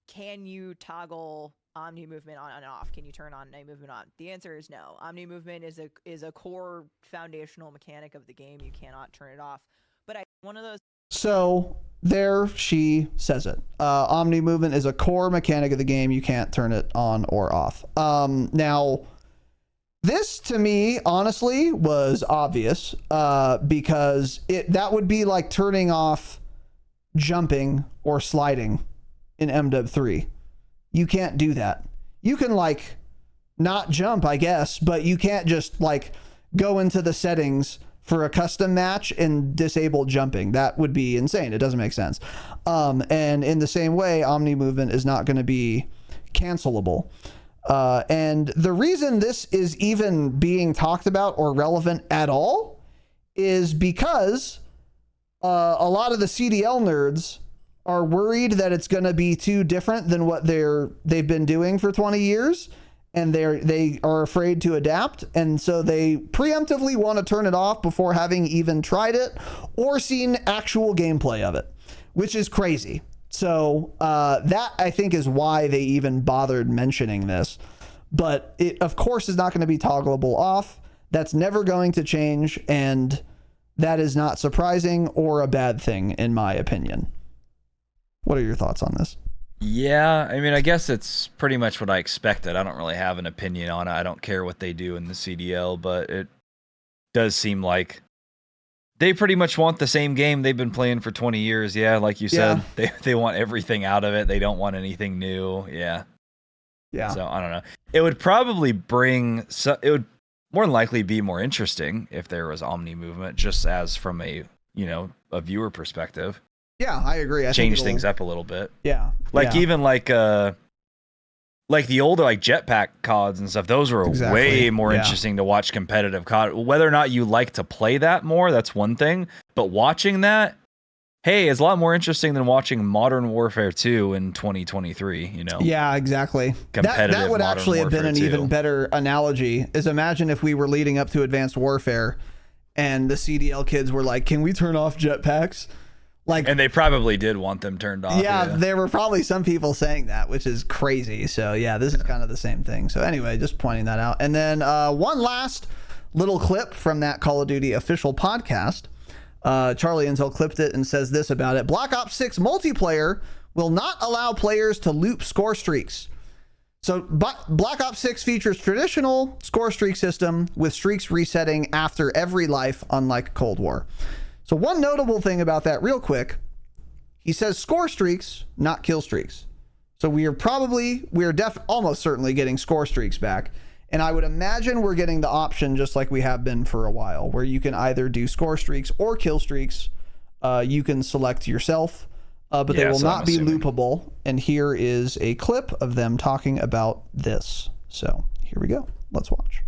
can you toggle Omni movement on and off? Can you turn Omni movement on? The answer is no. Omni movement is a core foundational mechanic of the game. You cannot turn it off. But one of those. So there she says it. Omni movement is a core mechanic of the game. You can't turn it on or off. Now, this to me, honestly, was obvious because that would be like turning off jumping or sliding in MW3. You can't do that. You can like not jump, I guess, but you can't just like go into the settings for a custom match and disable jumping. That would be insane. It doesn't make sense. And in the same way, Omni movement is not going to be cancelable. And the reason this is even being talked about or relevant at all is because a lot of the CDL nerds are worried that it's going to be too different than what they've been doing for 20 years. And they are afraid to adapt, and so they preemptively want to turn it off before having even tried it or seen actual gameplay of it, which is crazy. So that, I think, is why they even bothered mentioning this. But it, of course, is not going to be toggleable off. That's never going to change, and that is not surprising or a bad thing, in my opinion. What are your thoughts on this? Yeah, I mean, I guess it's pretty much what I expected. I don't really have an opinion on it. I don't care what they do in the CDL, but it does seem like they pretty much want the same game they've been playing for 20 years. Yeah, like you said, they want everything out of it. They don't want anything new. Yeah. So I don't know. It would probably it would more than likely be more interesting if there was Omni movement, just as from a viewer perspective. Yeah, I agree. I change things up a little bit. Yeah. Even like the older like jetpack CODs and stuff, those were way more interesting to watch competitive COD. Whether or not you like to play that more, that's one thing. But watching that, hey, it's a lot more interesting than watching Modern Warfare 2 in 2023, Yeah, exactly. That would actually have been an even better analogy, is imagine if we were leading up to Advanced Warfare and the CDL kids were like, can we turn off jetpacks? And they probably did want them turned off. Yeah, there were probably some people saying that, which is crazy. So yeah, this is kind of the same thing. So anyway, just pointing that out. And then one last little clip from that Call of Duty official podcast. Charlie Intel clipped it and says this about it. Black Ops 6 multiplayer will not allow players to loop score streaks. So Black Ops 6 features traditional score streak system with streaks resetting after every life, unlike Cold War. So one notable thing about that real quick, he says score streaks, not kill streaks. So we are almost certainly getting score streaks back. And I would imagine we're getting the option, just like we have been for a while, where you can either do score streaks or kill streaks. You can select yourself, but they will not be loopable. And here is a clip of them talking about this. So here we go. Let's watch.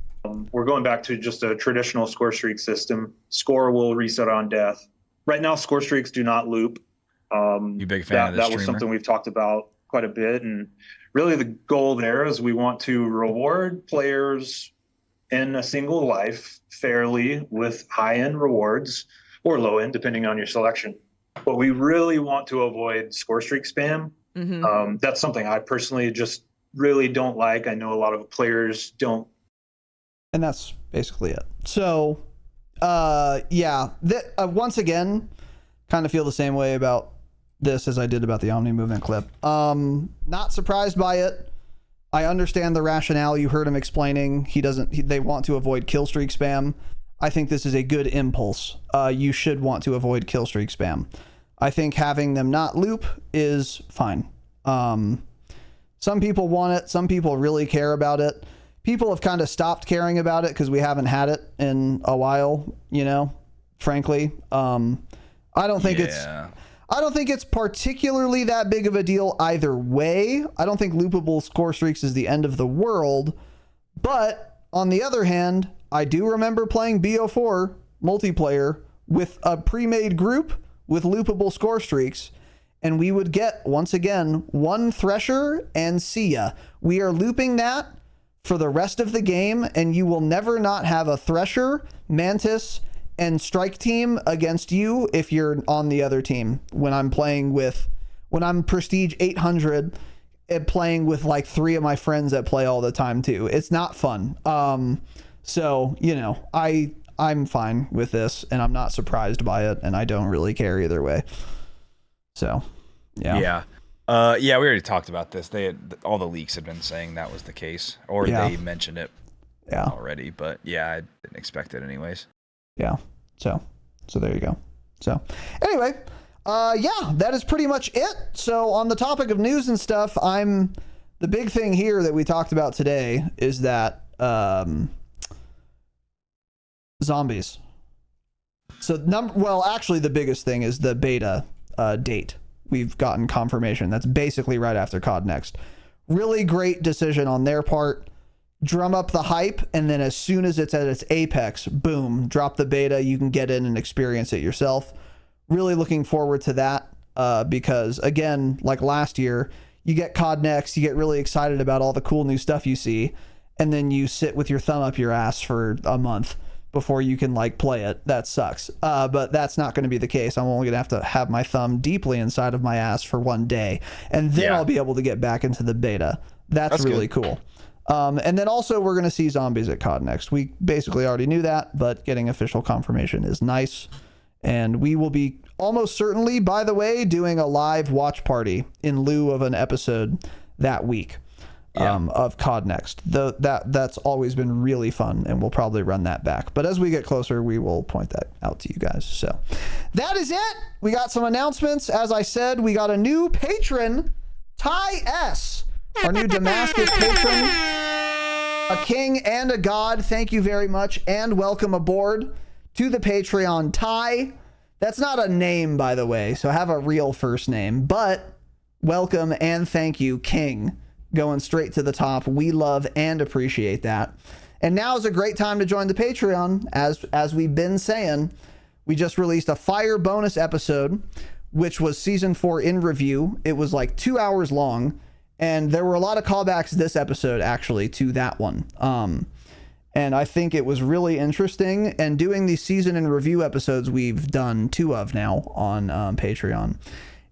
We're going back to just a traditional score streak system. Score will reset on death. Right now, score streaks do not loop. You big fan of this That was something we've talked about quite a bit. And really the goal there is we want to reward players in a single life fairly with high-end rewards or low-end, depending on your selection. But we really want to avoid score streak spam. Mm-hmm. That's something I personally just really don't like. I know a lot of players don't. And that's basically it. So, once again, kind of feel the same way about this as I did about the Omni movement clip. Not surprised by it. I understand the rationale. You heard him explaining. They want to avoid kill streak spam. I think this is a good impulse. You should want to avoid kill streak spam. I think having them not loop is fine. Some people want it. Some people really care about it. People have kind of stopped caring about it because we haven't had it in a while, frankly. I don't think it's particularly that big of a deal either way. I don't think loopable score streaks is the end of the world. But on the other hand, I do remember playing BO4 multiplayer with a pre-made group with loopable score streaks. And we would get, once again, one Thresher and see ya. We are looping that for the rest of the game, and you will never not have a Thresher, Mantis, and Strike team against you if you're on the other team. When I'm Prestige 800 and playing with like 3 of my friends that play all the time too. It's not fun. So, I'm fine with this, and I'm not surprised by it, and I don't really care either way. So, yeah. Yeah. We already talked about this. All the leaks had been saying that was the case, or they mentioned it already. But yeah, I didn't expect it anyways. Yeah. So there you go. So anyway, that is pretty much it. So on the topic of news and stuff, the big thing here that we talked about today is that zombies. So actually the biggest thing is the beta date. We've gotten confirmation. That's basically right after CoD Next. Really great decision on their part. Drum up the hype, and then as soon as it's at its apex, boom, drop the beta. You can get in and experience it yourself. Really looking forward to that because, again, like last year, you get CoD Next, you get really excited about all the cool new stuff you see, and then you sit with your thumb up your ass for a month before you can play it. That sucks. But that's not going to be the case. I'm only going to have my thumb deeply inside of my ass for one day, and then I'll be able to get back into the beta. That's really cool. And then also we're going to see zombies at CoD Next. We basically already knew that, but getting official confirmation is nice. And we will be almost certainly, by the way, doing a live watch party in lieu of an episode that week. Of CoD Next. That's always been really fun, and we'll probably run that back. But as we get closer, we will point that out to you guys. So that is it. We got some announcements. As I said, we got a new patron, Ty S, our new Damascus patron, a king and a god. Thank you very much, and welcome aboard to the Patreon, Ty. That's not a name, by the way, so have a real first name, but welcome and thank you, King. Going straight to the top. We love and appreciate that. And now is a great time to join the Patreon. As we've been saying, we just released a fire bonus episode, which was season 4 in review. It was 2 hours long, and there were a lot of callbacks this episode actually to that one. And I think it was really interesting. And doing these season in review episodes we've done 2 of now on Patreon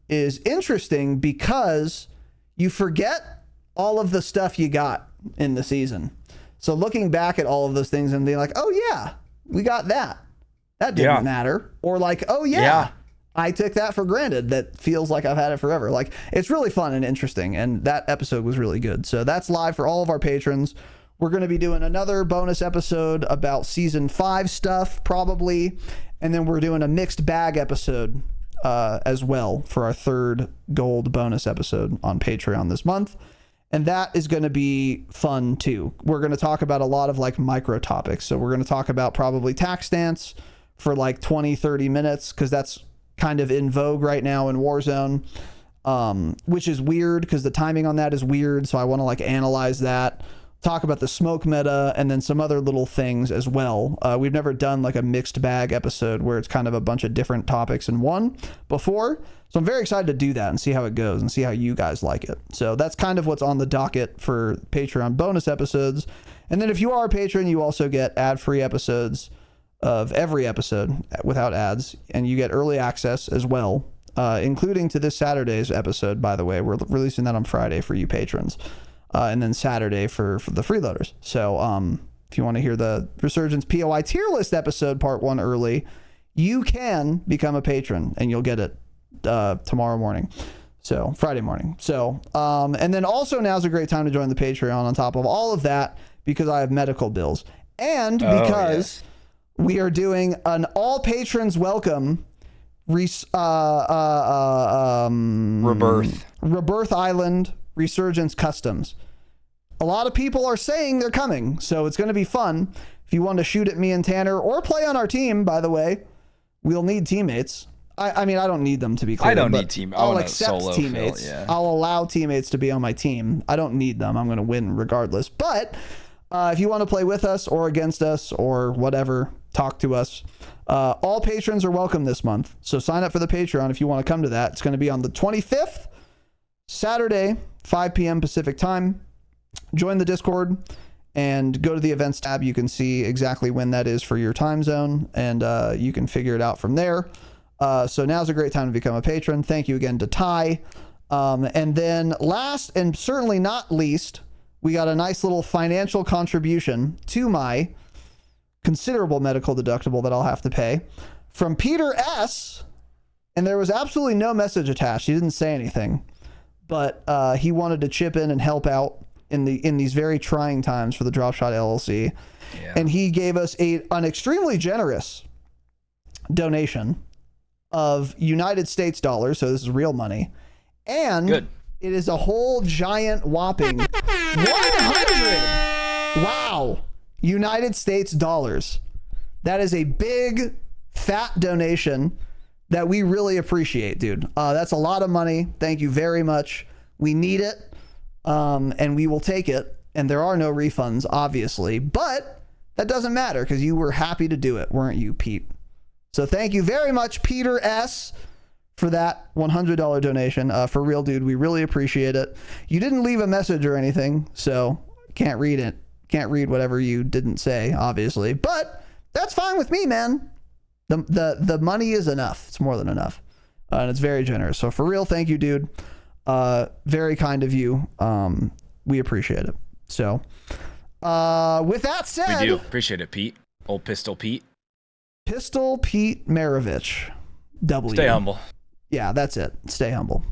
is interesting because you forget all of the stuff you got in the season. So looking back at all of those things and being like, oh yeah, we got that. That didn't matter. Or oh yeah, I took that for granted. That feels like I've had it forever. It's really fun and interesting. And that episode was really good. So that's live for all of our patrons. We're going to be doing another bonus episode about season 5 stuff, probably. And then we're doing a mixed bag episode as well for our 3rd gold bonus episode on Patreon this month. And that is going to be fun too. We're going to talk about a lot of micro topics. So we're going to talk about probably tax stance for 20-30 minutes, because that's kind of in vogue right now in Warzone, which is weird because the timing on that is weird. So I want to analyze that, talk about the smoke meta, and then some other little things as well. We've never done a mixed bag episode where it's kind of a bunch of different topics in one before. So I'm very excited to do that and see how it goes and see how you guys like it. So that's kind of what's on the docket for Patreon bonus episodes. And then if you are a patron, you also get ad-free episodes of every episode without ads. And you get early access as well, including to this Saturday's episode, by the way. We're releasing that on Friday for you patrons. And then Saturday for the freeloaders. So if you want to hear the Resurgence POI tier list episode part 1 early, you can become a patron and you'll get it tomorrow morning. So Friday morning. So and then also now's a great time to join the Patreon on top of all of that, because I have medical bills, and because we are doing an all patrons welcome Rebirth Island Resurgence Customs. A lot of people are saying they're coming, so it's going to be fun. If you want to shoot at me and Tanner or play on our team, by the way, we'll need teammates. I mean, I don't need them, to be clear. I don't need team. I'll accept teammates. I'll allow teammates to be on my team. I don't need them. I'm going to win regardless. But if you want to play with us or against us or whatever, talk to us. All patrons are welcome this month. So sign up for the Patreon if you want to come to that. It's going to be on the 25th, Saturday, 5 p.m. Pacific time. Join the Discord and go to the events tab. You can see exactly when that is for your time zone, and you can figure it out from there. So now's a great time to become a patron. Thank you again to Ty. And then last and certainly not least, we got a nice little financial contribution to my considerable medical deductible that I'll have to pay from Peter S. and there was absolutely no message attached. He didn't say anything, but he wanted to chip in and help out in these very trying times for the Dropshot LLC. Yeah. And he gave us an extremely generous donation of United States dollars. So this is real money. And Good. It is a whole giant whopping 100. Wow. United States dollars. That is a big fat donation that we really appreciate, dude. That's a lot of money. Thank you very much. We need it. And we will take it. And there are no refunds, obviously, but that doesn't matter because you were happy to do it, weren't you, Pete? So thank you very much, Peter S., for that $100 donation. For real, dude, we really appreciate it. You didn't leave a message or anything, so can't read it. Can't read whatever you didn't say, obviously, but that's fine with me, man. The money is enough. It's more than enough, and it's very generous. So for real, thank you, dude. Very kind of you. We appreciate it. So with that said, We do appreciate it, Pete. Old Pistol Pete. Pistol Pete Maravich. W. Stay humble. Yeah, that's it. Stay humble.